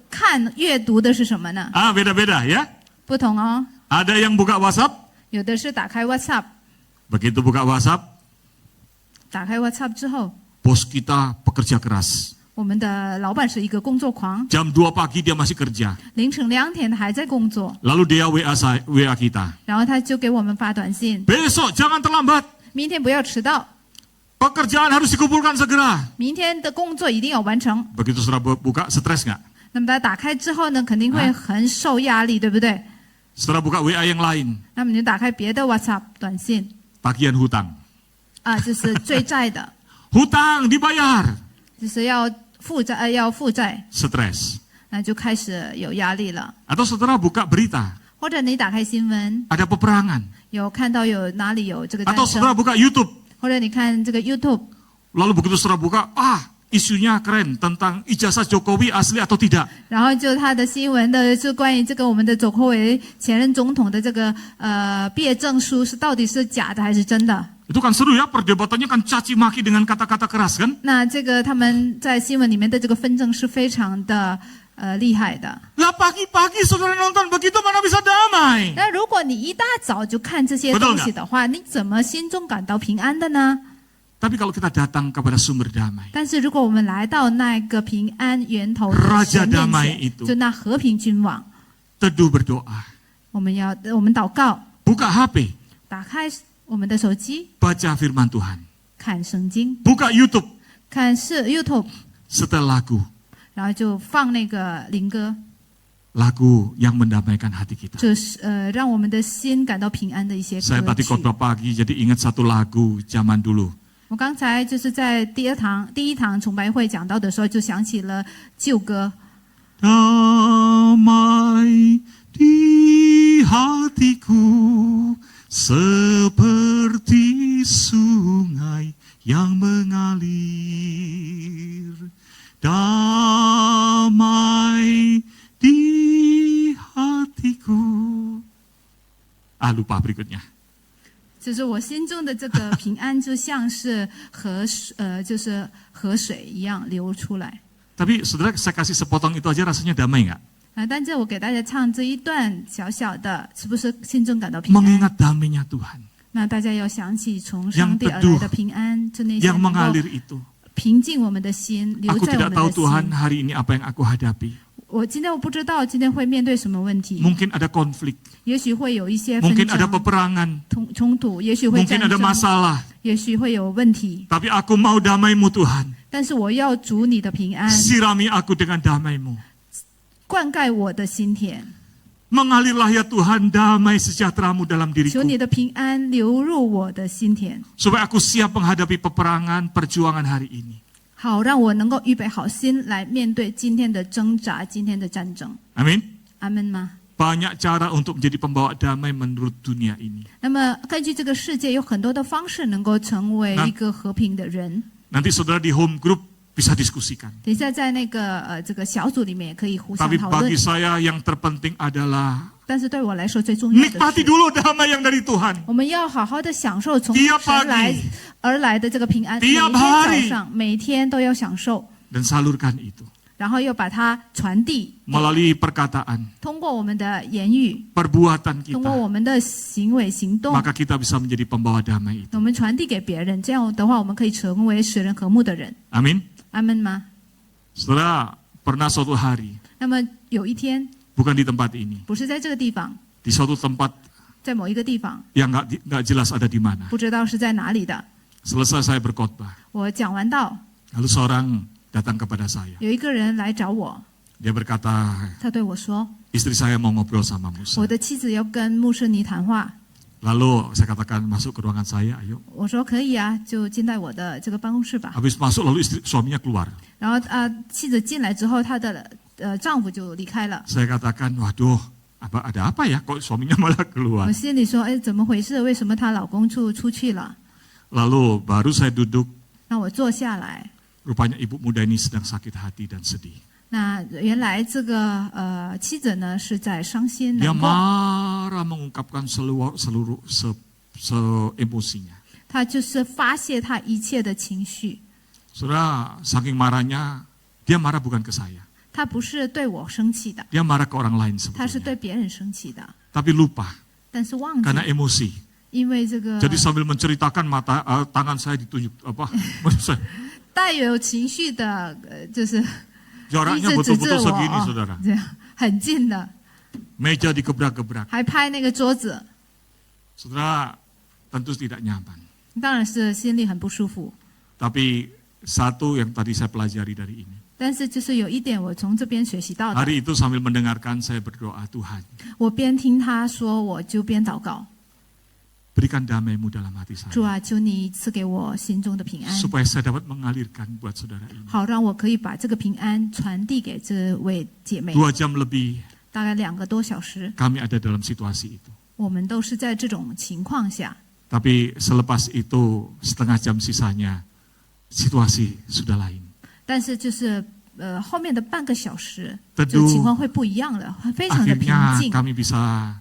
阅读的是什么呢？ Beda-beda ya. 不同哦， Ada yang buka WhatsApp, 有的是打开 WhatsApp， begitu buka WhatsApp, 打开 WhatsApp 之后， bos kita pekerja keras. 我们的老板是一个工作狂， Jam 2 pagi dia masih kerja. 凌晨2点他还在工作， Lalu dia WA kita. 然后他就给我们发短信， Besok jangan terlambat. 明天不要迟到， Pekerjaan harus dikumpulkan segera. 明天的工作一定要完成。 Begitu sudah buka, stres nggak? 那么大家打开之后呢，肯定会很受压力，对不对？ Setelah buka WA yang lain, 那么你就打开别的 WhatsApp 短信 tagihan hutang. 啊，就是追债的， Hutang dibayar, 就是要负债， stres. 那就开始有压力了。 Atau saudara buka berita, 或者你打开新闻， ada peperangan. 有看到有哪里有这个战 Atau 争， saudara buka YouTube, 或者你看这个 YouTube， lalu begitu saudara buka, isunya keren tentang ijazah Jokowi asli atau tidak. 然后就他的新闻的是关于这个我们的佐科维前任总统的这个毕业证书是到底是假的还是真的？ Itu kan seru ya, perdebatannya kan caci maki dengan kata-kata keras kan? 那这个他们在新闻里面的这个纷争是非常的厉害的。 Lah pagi-pagi saudara nonton begitu mana bisa damai? 那如果你一大早就看这些东西的话，你怎么心中感到平安的呢？ Tapi kalau kita datang kepada sumber damai, 但是如果我们来到那个平安源头的 Raja 神面 damai 前， itu 就那和平君王， teduh berdoa, 我们祷告， buka HP, 打开我们的手机， baca firman Tuhan, 看圣经， buka YouTube, 看YouTube， setel lagu, 然后就放那个灵歌， lagu yang mendamaikan hati kita. 就是让我们的心感到平安的一些 Saya 歌 tadi 曲。 khotbah pagi jadi ingat satu lagu zaman dulu. 我刚才就是在第一堂崇拜会讲到的时候，就想起了旧歌。 Damai di hatiku seperti sungai yang mengalir. Damai di hatiku. Lupa berikutnya. 就是我心中的这个平安，就像是就是河水一样流出来。 Tapi saudara saya kasih sepotong itu aja rasanya damai nggak? 但是我给大家唱这一段小小的，是不是心中感到平安？ Mengingat damainya Tuhan 那大家要想起从上帝而来的平安，就那些 yang 能够 mengalir itu. 平静我们的心，留 Aku 在我 tidak 们 tahu 的 Tuhan 心。 hari ini apa yang aku hadapi. 我不知道今天会面对什么问题， Mungkin ada konflik, 也许会有一些纷 mungkin ada 争、 peperangan, 冲突，也许会 mungkin 战 ada 争， masalah. 也许会有问题。 Tapi aku mau damai-Mu Tuhan. 但是我要主你的平安， Sirami aku dengan damai-Mu. 灌溉我的心田， Mengalirlah ya Tuhan damai sejahtera-Mu dalam 求 diriku. 你的平安流入我的心田， Supaya aku siap menghadapi peperangan, perjuangan hari ini. 好让我能够预备好心来面对今天的挣扎，今天的战争。 Amin. 阿门吗？ Banyak cara untuk menjadi pembawa damai menurut dunia ini. 那么根据这个世界有很多的方式能够成为一个和平的人。 Nanti saudara di home group bisa diskusikan. 等一下在那个这个小组里面也可以互相 Tapi 讨论 bagi。saya yang terpenting adalah 但是对我来说最重要的 nikmati 是， dulu damai yang dari Tuhan. 我们要好好的享受从 Tiap 神 pagi 而来的这个平安，每 Tiap 天 hari 早上每天都要享受， Dan salurkan itu 然后又把它传递， melalui perkataan, 通过我们的言语， perbuatan 通过 kita. 我们的行为行动， Maka kita bisa menjadi pembawa damai itu. 我们传递给别人，这样的话我们可以成为使人和睦的人。 Amin. 阿门吗？ Saudara, pernah suatu hari, 那么有一天， bukan di tempat ini, 不是在这个地方， di suatu tempat 在某一个地方， yang nggak jelas ada di mana. 不知道是在哪里的。 Selesai saya berkhotbah, 我讲完道， lalu seorang datang kepada saya. 有一个人来找我， Dia berkata, 他对我说 istri saya mau ngobrol sama Musa. 我的妻子要跟牧师尼谈话。 Lalu saya katakan masuk ke ruangan saya, ayo. 我说可以啊，就进到我的这个办公室吧。 Habis masuk lalu suaminya keluar. 然后妻子进来之后，她的丈夫就离开了。 Saya katakan, waduh, ada apa ya? Kok suaminya malah 我 keluar? 心里说，哎，怎么回事？为什么她老公就出去了？ Lalu baru saya duduk, 那我坐下来， rupanya ibu muda ini sedang sakit hati dan sedih. 那原来这个妻子呢是在伤心 Dia 难过， marah mengungkapkan seluruh emosinya. 她就是发泄她一切的情绪。 Saudara, saking marahnya, dia marah bukan ke saya. 她不是对我生气的， Dia marah ke orang lain 她是 sebetulnya. 对别人生气的， Tapi lupa, 但是忘记， karena emosi. 因为这个 Jadi sambil menceritakan tangan saya ditunjuk saya. 带有情绪的，就是 Jaraknya 一直指着 betul-betul 我 segini, 哦 saudara. 这样很近的， Meja digebrak-gebrak. 还拍那个桌子， Saudara, tentu tidak nyaman. 当然是心里很不舒服。 Tapi satu yang tadi saya pelajari dari ini. 但是就是有一点我从这边学习到的， Hari itu sambil mendengarkan saya berdoa, Tuhan, 我边听他说，我就边祷告， berikan damai-Mu dalam hati 主 saya. 啊，求你赐给我心中的平安， Supaya saya dapat mengalirkan buat saudara ini. 好让我可以把这个平安传递给这位姐妹。 2 jam lebih 大概2个多小时， kami ada dalam situasi itu. 我们都是在这种情况下。 Tapi selepas itu setengah jam sisanya situasi sudah lain. 但是就是后面的半个小时， Teduh. 就情况会不一样了，非常的平 Akhirnya 静。 kami bisa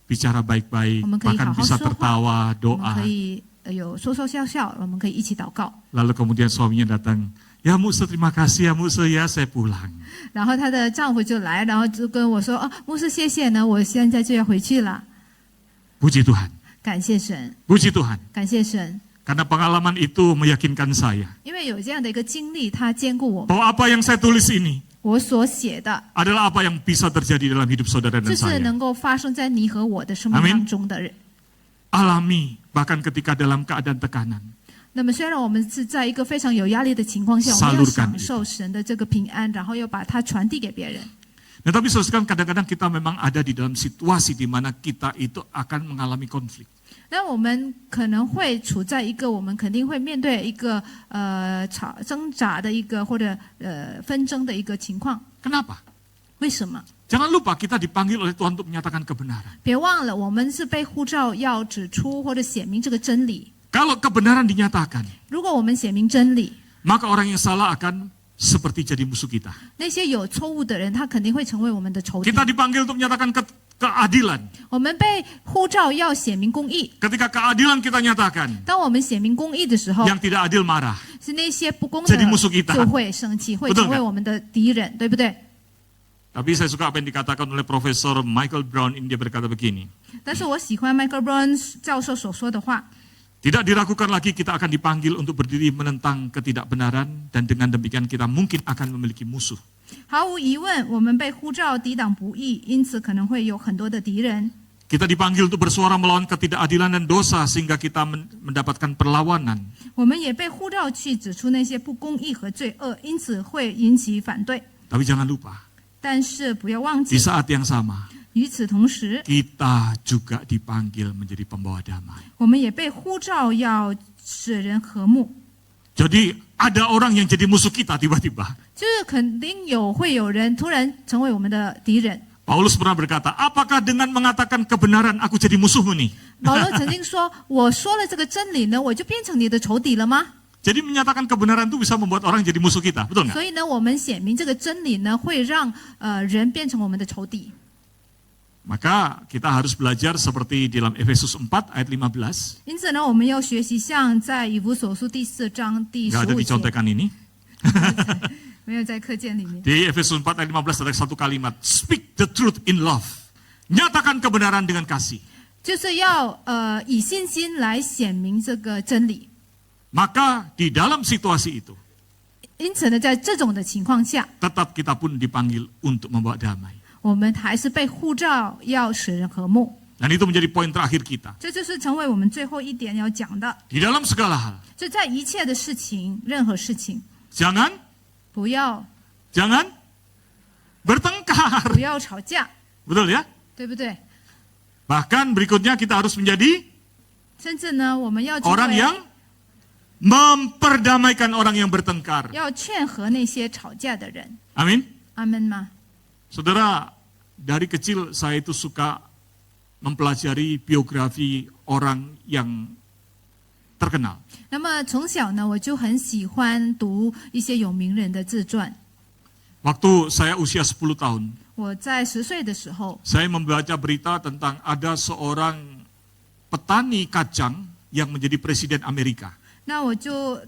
bicara baik-baik, 我们可以 bahkan 好好 bisa 说话， tertawa, 我们可 doa. 以有说说笑笑，我们可以一起祷告。 Lalu kemudian suaminya datang, ya Musa terima kasih ya Musa ya saya pulang. 然后她的丈夫就来，然后就跟我说：“哦，牧师，谢谢呢，我现在就要回去了。 Puji Tuhan, ”感谢神， puji Tuhan. 感谢神， Karena pengalaman itu meyakinkan saya 因为有这样的一个经历，他兼顾我们。 bahwa apa yang saya tulis ini 我所写的， adalah apa yang bisa terjadi dalam hidup saudara 这 dan 是 saya. 能够发生在你和我的生命 Amin 当中的人。 Alami bahkan ketika dalam keadaan tekanan. 那么，虽然我们是在一个非常有压力的情况下，我们要享受神的这个平安，然后又把它传递给别人。 Nah, tapi saudara, kadang-kadang kita memang ada di dalam situasi di mana kita itu akan mengalami konflik. 那我们可能会处在一个我们肯定会面对一个挣扎的一个或者纷争的一个情况。 Kenapa? 为什么？ Jangan lupa kita dipanggil oleh Tuhan untuk menyatakan kebenaran. 别忘了，我们是被呼召要指出或者显明这个真理。 Kalau kebenaran dinyatakan, 如果我们显明真理， maka orang yang salah akan seperti jadi musuh kita. 那些有错误的人，他肯定会成为我们的仇敌。 Kita dipanggil untuk menyatakan keadilan. 我们被呼召要显明公义。 Ketika keadilan kita nyatakan, 当我们显明公义的时候， yang tidak adil marah. 是那些不公的 Jadi musuh kita 就会生气，会 Betul 成为 nggak? 我们的敌人，对不对？ Tapi saya suka apa yang dikatakan oleh Profesor Michael Brown, ini dia berkata begini. 但是我喜欢 Michael Brown 教授所说的话。 Tidak diragukan lagi kita akan dipanggil untuk berdiri menentang ketidakbenaran dan dengan demikian kita mungkin akan memiliki musuh. 毫无疑问，我们被呼召抵挡不义，因此可能会有很多的敌人。 Kita dipanggil untuk bersuara melawan ketidakadilan dan dosa sehingga kita mendapatkan perlawanan. 我们也被呼召去指出那些不公义和罪恶，因此会引起反对。 Tapi jangan lupa, 但是不要忘 di 记， saat yang sama 与此同时， kita juga dipanggil menjadi pembawa damai. 我们也被呼召要使人和睦。 Jadi ada orang yang jadi musuh kita tiba-tiba. 就是肯定会有人突然成为我们的敌人。 Paulus pernah berkata, apakah dengan mengatakan kebenaran aku jadi musuhmu nih? 保罗曾经说：“我说了这个真理呢，我就变成你的仇敌了吗？” Jadi menyatakan kebenaran itu bisa membuat orang jadi musuh kita, betul nggak? 所以呢，我们显明这个真理呢，会让人变成我们的仇敌。 Maka kita harus belajar seperti di dalam Efesus 4 ayat 15. 因此呢，我们要学习像在以弗所书第4章第 Nggak ada 15节， dicontekan ini. 没有在课件里面。 Di Efesus 4 ayat 15 ada satu kalimat, speak the truth in love. Nyatakan kebenaran dengan kasih. 就是要以信心来显明这个真理。 Maka di dalam situasi itu, 因此呢，在这种的情况下， tetap kita pun dipanggil untuk membawa damai. 我们还是被呼召要使人和睦。 Dan itu menjadi poin terakhir kita. 这就是成为我们最后一点要讲的。 Di dalam segala hal, 就在一切的事情，任何事情， jangan 不要 bertengkar. 不要吵架， Betul ya? 对不对？ Bahkan berikutnya kita harus menjadi 甚至呢，我们要成 orang 为 yang memperdamaikan orang yang bertengkar. 要劝和那些吵架的人。 Amin. 阿门吗？ Saudara, dari kecil saya itu suka mempelajari biografi orang yang terkenal. 那么从小呢，我就很喜欢读一些有名人的自传。 Waktu saya usia 10 tahun, 我在10岁的时候， saya membaca berita tentang ada seorang petani kacang yang menjadi presiden Amerika. 那我就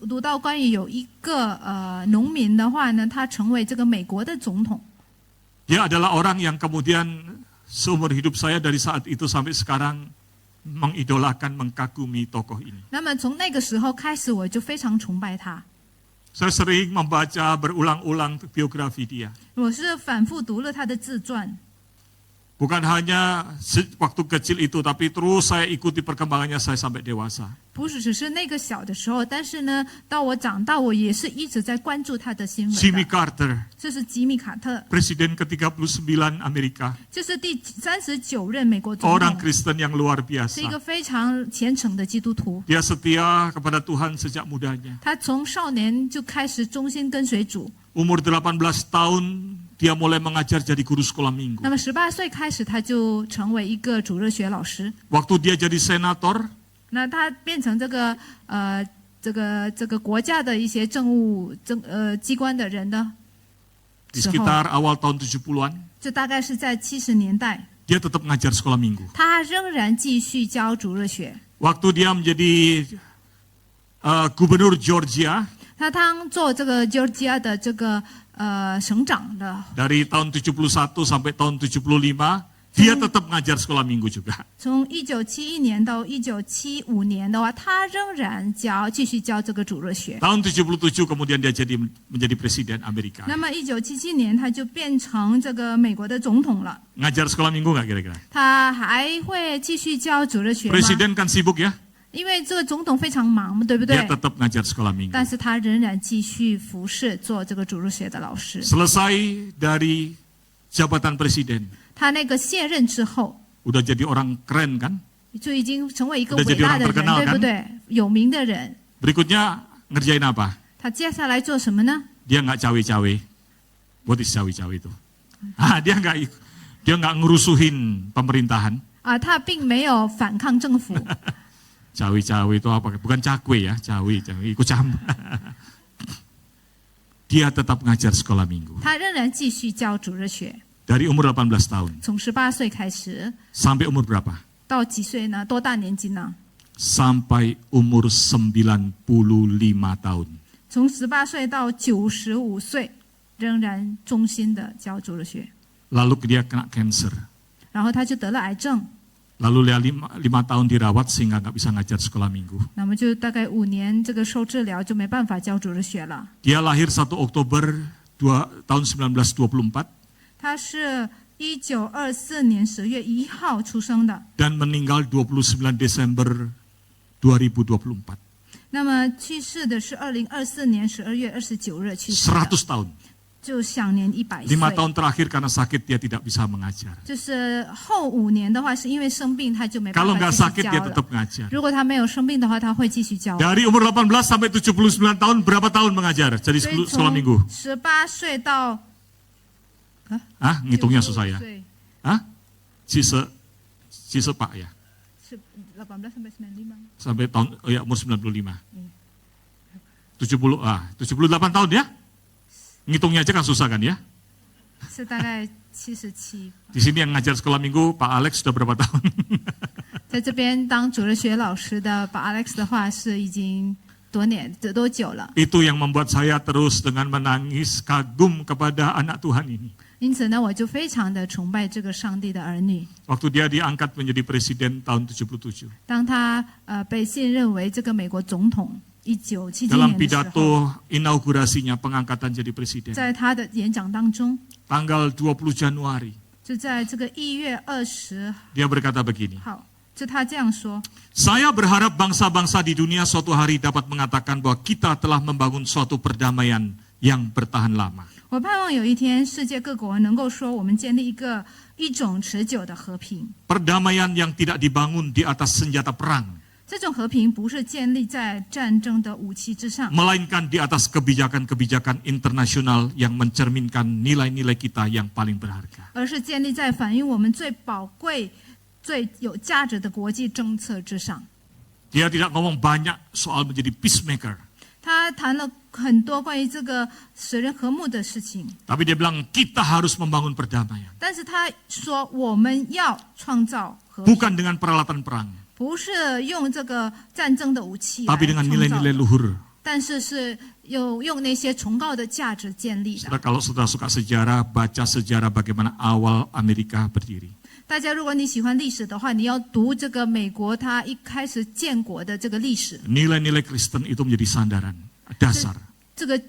读到关于有一个农民的话呢，他成为这个美国的总统。 Dia adalah orang yang kemudian seumur hidup saya dari saat itu sampai sekarang mengidolakan, mengkagumi tokoh ini. 那么从那个时候开始，我就非常崇拜他。 Saya sering membaca berulang-ulang biografi dia. 我是反复读了他的自传。Bukan hanya waktu kecil itu, tapi terus saya ikuti perkembangannya saya sampai dewasa. 不是只是那个小的时候，但是呢，到我长大，我也是一直在关注他的新闻 Jimmy 的。 Carter, 这是吉米·卡特， Presiden ke-39 Amerika, 这是第39任美国总 orang 统， Kristen yang luar 是一 biasa. 个非常虔诚的基督徒。 Dia setia kepada Tuhan sejak mudanya. 他从少年就开始忠心跟随主， Umur 18 tahun, dia mulai mengajar jadi guru sekolah minggu. 那么18岁开始，他就成为一个主日学老师。 Waktu dia jadi senator, 那他变成这个国家的一些政务机关的人的 di 时候， sekitar awal tahun 70-an, 就大概是在70年代， dia tetap mengajar sekolah minggu. 他仍然继续教主日学。 Waktu dia menjadi gubernur Georgia, 他当做这个 Georgia 的这个省长的， dari tahun 71 sampai tahun 75, dia tetap mengajar sekolah minggu juga. 从1971年到1975年的话，他仍然继续教这个主日学。 Tahun 77 kemudian dia menjadi presiden Amerika. 那么1977年他就变成这个美国的总统了。 Ngajar sekolah minggu nggak kira-kira? 他还会继续教主日学吗？ Presiden kan sibuk ya, 因为这个总统非常忙嘛，对不对 dia？tetap ngajar sekolah minggu. 但是他仍然继续服侍做这个主日学的老师。 Selesai dari jabatan presiden, 他那个卸任之后， udah jadi orang keren kan? 就已经成为一个 Udah 伟 jadi 大的 orang 人， terkenal 对不 kan? 对？有名的人， Berikutnya ngerjain apa? 他接下来做什么呢？ Dia nggak cawe-cawe. What is cawe-cawe itu? Dia nggak ngerusuhin pemerintahan. 啊，他并没有反抗政府， Cawe-cawe itu apa? Bukan cakwe ya, cawe ikut campur. Dia tetap ngajar sekolah minggu. 他仍然继续教主日学， Dari umur 18 tahun 从18岁开始， sampai umur berapa? 到几岁呢？多大年纪呢？ Sampai umur 95 tahun. 从18岁到95岁，仍然忠心的教主日学。 Lalu dia kena cancer. 然后他就得了癌症， Lalu dia 5 tahun dirawat sehingga nggak bisa ngajar sekolah minggu. 那么就大概5年这个受治疗，就没办法教主日学了。 Dia lahir 1 Oktober tahun 1924 他是1924年10月1号出生的， dan meninggal 29 Desember 2024. 那么去世的是2024年12月29日去世的， 100 tahun. 就享年100 5 岁。 tahun terakhir karena sakit dia tidak bisa mengajar. 就是后5年的话，是因为生病，他就没办 Kalau 法 nggak 继续 sakit 教 dia 了。 tetap ngajar. 如果他没有生病的话，他会继续教。 Dari umur 18 sampai 79 tahun berapa tahun mengajar? Jadi 所以 sekolah 从 minggu. 18岁到 Ngitungnya susah ya. 岁 Cise Pak ya. 是18 sampai 95吗？ Sampai tahun umur 95. 78 tahun ya. Ngitungnya aja kan susah kan ya. 是大概77。 Di sini yang ngajar sekolah minggu Pak Alex sudah berapa tahun? 在这边当主日学老师的把 Alex 的话是已经多久了？ Itu yang membuat saya terus dengan menangis kagum kepada anak Tuhan ini. 因此呢，我就非常的崇拜这个上帝的儿女。 Waktu dia diangkat menjadi presiden tahun 77. 当他被信任为这个美国总统，1977 Dalam 年的时候， pidato inaugurasinya pengangkatan jadi presiden. 在他的演讲当中， Tanggal 20 Januari. 就在这个1月20 Dia berkata begini. 号，就他这样说。 Saya berharap bangsa-bangsa di dunia suatu hari dapat mengatakan bahwa kita telah membangun suatu perdamaian yang bertahan lama. 我盼望有一天，世界各国能够说，我们建立一种持久的和平。 Perdamaian yang tidak dibangun di atas senjata perang, 这种和平不是建立在战争的武器之上， melainkan di atas kebijakan-kebijakan internasional yang mencerminkan nilai-nilai kita yang paling berharga. 而是建立在反映我们最宝贵、最有价值的国际政策之上。 Dia tidak ngomong banyak soal menjadi peacemaker, 他谈了很多关于这个使人和睦的事情， tapi dia bilang kita harus membangun perdamaian, 但是他说我们要创造和平， bukan dengan peralatan perang, 不是用这个战争的武器来 tapi dengan 创造 nilai-nilai 的， luhur. 但是是用那些崇高的价值建立的。 Kalau saudara suka sejarah, baca sejarah bagaimana awal Amerika berdiri. 大家，如果你喜欢历史的话，你要读这个美国它一开始建国的这个历史。 Nilai-nilai Kristen itu menjadi sandaran, dasar. 这个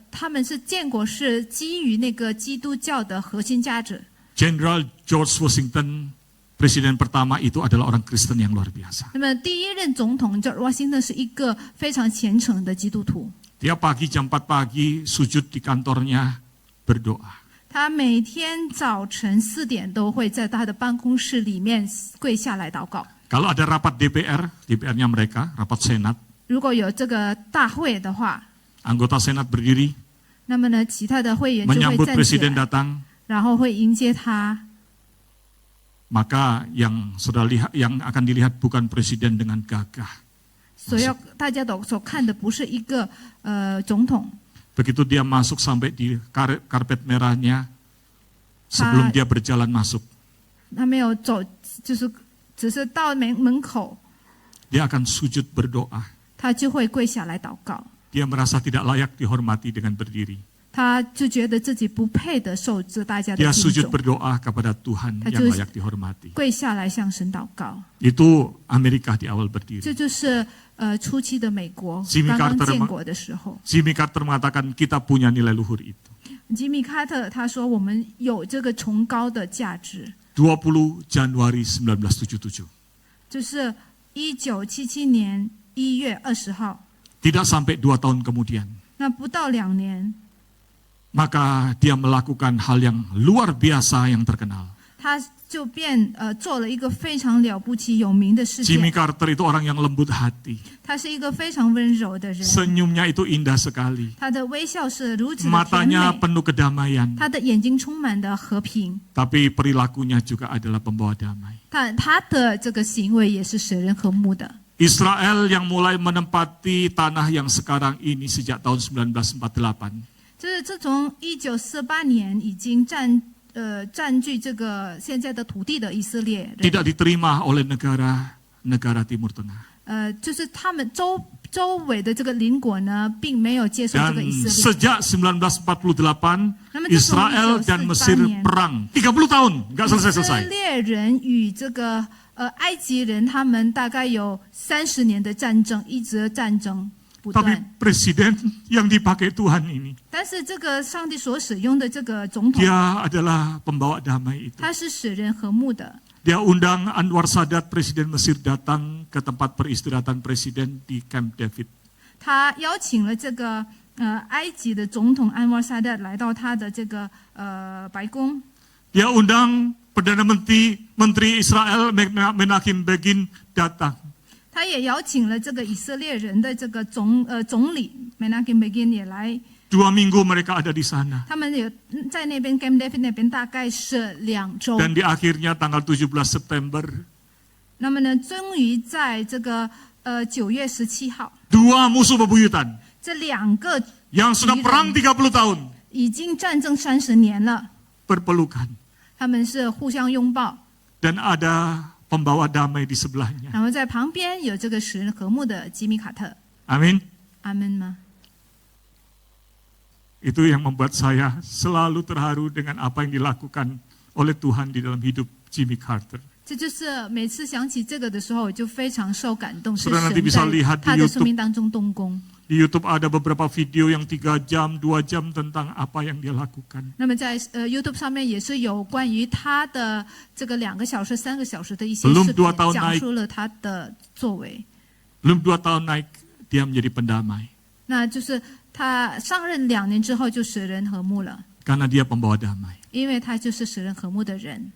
他们是建国是基于那个基督教的核心价值。Jenderal George Washington, presiden pertama itu adalah orang Kristen yang luar biasa. 那么第一任总统 George Washington 是一个非常虔诚的基督徒， Dia pagi jam 4 pagi sujud di kantornya berdoa. 他每天早晨4点都会在他的办公室里面跪下来祷告。 Kalau ada rapat DPR-nya mereka, rapat Senat, 如果有这个大会的话， anggota Senat berdiri, 那么呢，其他的会员就会 menyambut 站起 presiden 来， datang, 然后会迎接他。 maka yang akan dilihat bukan presiden dengan gagah. 所要大家所看的不是一个总统， Begitu dia masuk sampai di karpet merahnya, sebelum dia berjalan masuk, 他没有走，就是只是到门口， dia akan sujud berdoa. 他就会跪下来祷告。 Dia merasa tidak layak dihormati dengan berdiri. 他就觉得自己不配得受这大家的 Dia 敬 sujud 重， berdoa kepada Tuhan yang layak dihormati. 跪下来向神祷告。 Itu Amerika di awal berdiri. 这就是初期的美国 Jimmy 刚刚 Carter 建国的时候。 Jimmy Carter mengatakan kita punya nilai luhur itu. 吉米·卡特他说：“我们有这个崇高的价值， 20 Januari 1977. 就是1977年1月20号， Tidak sampai 2 tahun kemudian, 那不到2年， maka dia melakukan hal yang luar biasa yang terkenal. 他就做了一个非常了不起有名的事 Jimmy 件。 Carter itu orang yang lembut hati. 他是一个非常温柔的人， Senyumnya itu indah sekali. 他的微笑是如此的甜 Matanya 美， penuh kedamaian. 他的眼睛充满的和平， Tapi perilakunya juga adalah pembawa damai. 他的这个行为也是使人和睦的。 Israel yang mulai menempati tanah yang sekarang ini sejak tahun 1948. 就是自从1948年已经占据这个现在的土地的以色列人， Tidak diterima oleh negara Timur Tengah. 就是他们周围的这个邻国呢，并没有接受这 Dan 个以色列。 sejak 1948, Namun Israel dan Mesir perang. 30 tahun, nggak 以色 selesai-selesai. 列人与这个埃及人，他们大概有30年的战争，一直战争不 Tapi 断。 presiden yang dipakai Tuhan ini, 但是这个上帝所使用的这个总统， dia adalah pembawa damai itu. 他是使人和睦的。 Dia undang Anwar Sadat, presiden Mesir, datang ke tempat peristirahatan presiden di Camp David. 他邀请了这个埃及的总统安瓦萨德来到他的这个白宫。 Dia undang Perdana Menteri Israel Menachem Begin datang. 他也邀请了这个以色列人的这个总理 Menachem Begin 也来。 2 minggu mereka ada di sana. 他们有在那边 Camp David 那边大概是2周。 Dan di akhirnya tanggal 17 September, 那么呢，终于在这个9月17号， 2 musuh bebuyutan 这2个 yang sudah perang 30 tahun 已经战争30年了， berpelukan. 他们是互相拥抱， Dan ada pembawa damai di sebelahnya. 然后在旁边有这个使人和睦的吉米卡特。 Amin. 阿门吗？ Itu yang membuat saya selalu terharu dengan apa yang dilakukan oleh Tuhan di dalam hidup Jimmy Carter. 这就是每次想起这个的时候，我就非常受感动，是 Saudara nanti bisa 神 lihat 在 di 他的生命当中动工。 Di YouTube ada beberapa video yang 3 jam, 2 jam tentang apa yang dia lakukan. 那么在YouTube 上面也是有关于他的这个2个小时、3个小时的一些 Belum 视 2 频， tahun 讲 naik 述了他的作为。 Belum 2 tahun naik, dia menjadi pendamai. 那就是他上任2年之后就使人和睦了， Karena dia pembawa damai. 因为他就是使人和睦的人。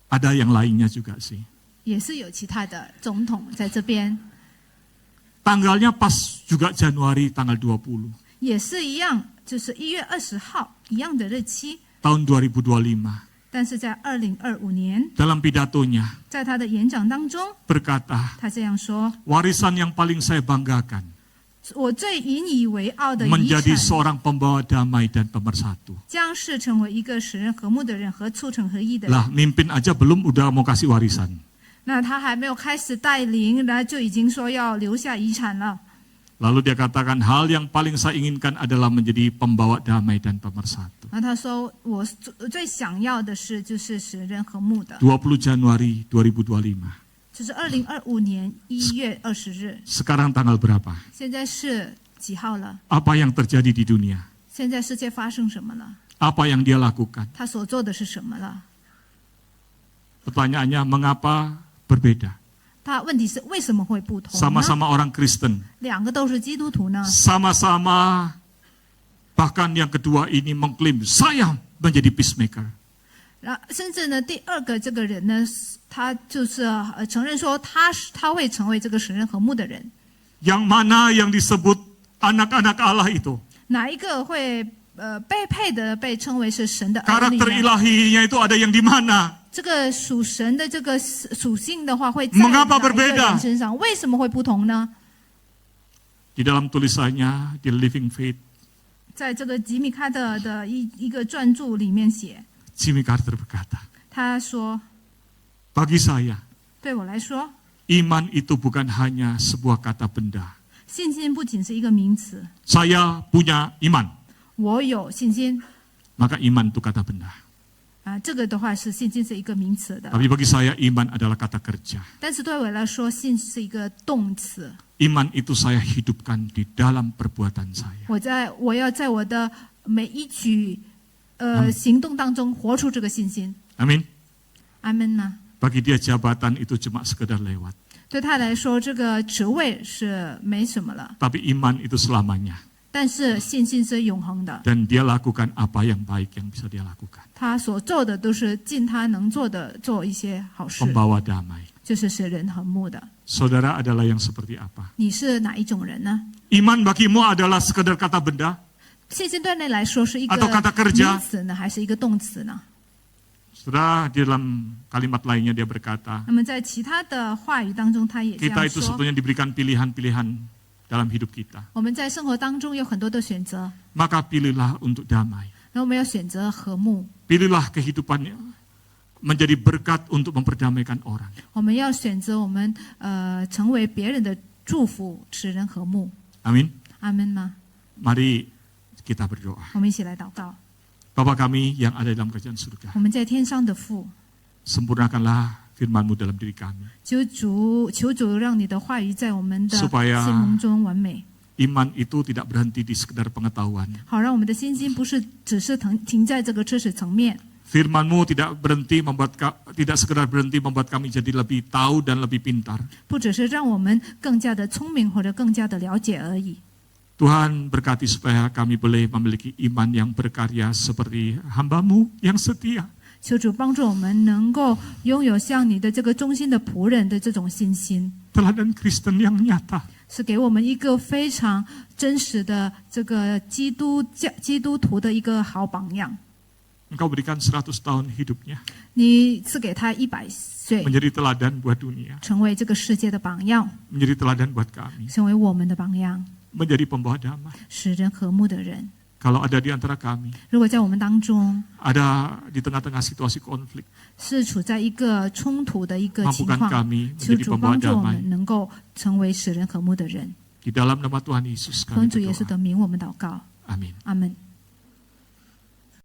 Ada yang lainnya juga sih. 也是有其他的总统在这边， Tanggalnya pas juga Januari tanggal 20. 也是一样，就是1月20号一样的日期， Tahun 2025. 但是在2025年， Dalam pidatonya 在他的演讲当中， berkata, 他这样说 warisan yang paling saya banggakan 我最引以为傲的遗 menjadi 产， seorang pembawa damai dan pemersatu. 将是成为一个使人和睦的人和促成合一的人。 Lah, mimpin aja belum udah mau kasih warisan. 那他还没有开始带领，然后就已经说要留下遗产了。 Lalu dia katakan hal yang paling saya inginkan adalah menjadi pembawa damai dan pemersatu. 然后他说我最想要的是就是使人和睦的， 20 Januari 2025. 就是2025年1月20日。 Sekarang tanggal berapa? 现在是几号了？ Apa yang terjadi di dunia? 现在世界发生什么了？ Apa yang dia lakukan? 他所做的是什么了？ Pertanyaannya, mengapa berbeda? 他问题是为什么会不同呢？ Sama-sama orang Kristen, 两个都是基督徒呢， sama-sama bahkan yang kedua ini mengklaim saya menjadi peacemaker. 甚至呢，第二个这个人呢，他就是承认说他会成为这个使人和睦的人。 Yang mana yang disebut anak-anak Allah itu? 哪一个会被配的被称为是神的儿女 Karakter 呢？ ilahinya itu ada yang di mana? 这个属神的这个属性的话，会在 Mengapa 哪一个 berbeda? 人身上？为什么会不同呢？ Di dalam tulisannya di Living Faith, 在这个吉米卡特的一个传注里面写， Jimmy Carter berkata, 他说 bagi saya, 对我来说， iman itu bukan hanya sebuah kata benda. 信心不仅是一个名词， Saya punya iman, 我有信心 maka iman itu kata benda. 这个的话是信心是一个名词的， Tapi bagi saya iman adalah kata kerja. 但是对我来说，信是一个动词。 Iman itu saya hidupkan di dalam perbuatan saya. 我要在我的每一举行动当中活出这个信心。 Amin. 阿门吗？ Bagi dia jabatan itu cuma sekedar lewat. 对他来说，这个职位是没什么了， Tapi iman itu selamanya. 但是信心是永恒的。 Dan dia lakukan apa yang baik yang bisa dia lakukan. 他所做的都是尽他能做的，做一些好事， Pembawa damai. 就是使人和睦的。 Saudara adalah yang seperti apa? 你是哪一种人呢？ Iman bagimu adalah sekedar kata benda? 信心对你来说是一个 Atau kata kerja 名词呢，还是一个动词呢？ Saudara, di dalam kalimat lainnya dia berkata, 那么在其他的话语当中，他也这 kita 样 itu 说。 sebetulnya diberikan pilihan-pilihan dalam hidup kita. 我们在生活当中有很多的选择， Maka pilihlah untuk damai. 然后我们要选择和睦， Pilihlah kehidupannya menjadi berkat untuk memperdamaikan orang. 我们要选择我们成为别人的祝福，使人和睦。 Amin. 阿门吗？ Mari kita berdoa. 我们一起来祷告。 Bapa kami yang ada dalam kerajaan surga, 我们在天上的父， sempurnakanlah firman-Mu dalam diri kami. 求主让你的话语在我们的 Supaya 心目中完美， Iman itu tidak berhenti di sekedar pengetahuan. 好让我们的信心不是只是停在这个知识层面。 Firman-Mu tidak sekedar berhenti membuat kami jadi lebih tahu dan lebih pintar. 不只是让我们更加的聪明或者更加的了解而已。 Tuhan berkati supaya kami boleh memiliki iman yang berkarya seperti hamba-Mu yang setia. 求主帮助我们能够拥有像你的这个忠心的仆人的这种信心， Teladan Kristen yang nyata. 是给我们一个非常真实的这个基督徒的一个好榜样。 Engkau berikan 100 tahun hidupnya 你赐给他100岁， menjadi teladan buat dunia, 成为这个世界的榜样， menjadi teladan buat kami, 成为我们的榜样， menjadi pembawa damai. 使人和睦的人。 Kalau ada di antara kami, 如果在我们当中 ada di tengah-tengah situasi konflik, 是处在一个冲突的一个情 mampukan 况， kami 求 menjadi 主 pembawa 帮助我 damai. 们能够成为使人和睦的人。 Di dalam nama Tuhan Yesus kami 奉主耶稣 berdoa. 的名，我们祷告， Amin. 阿门。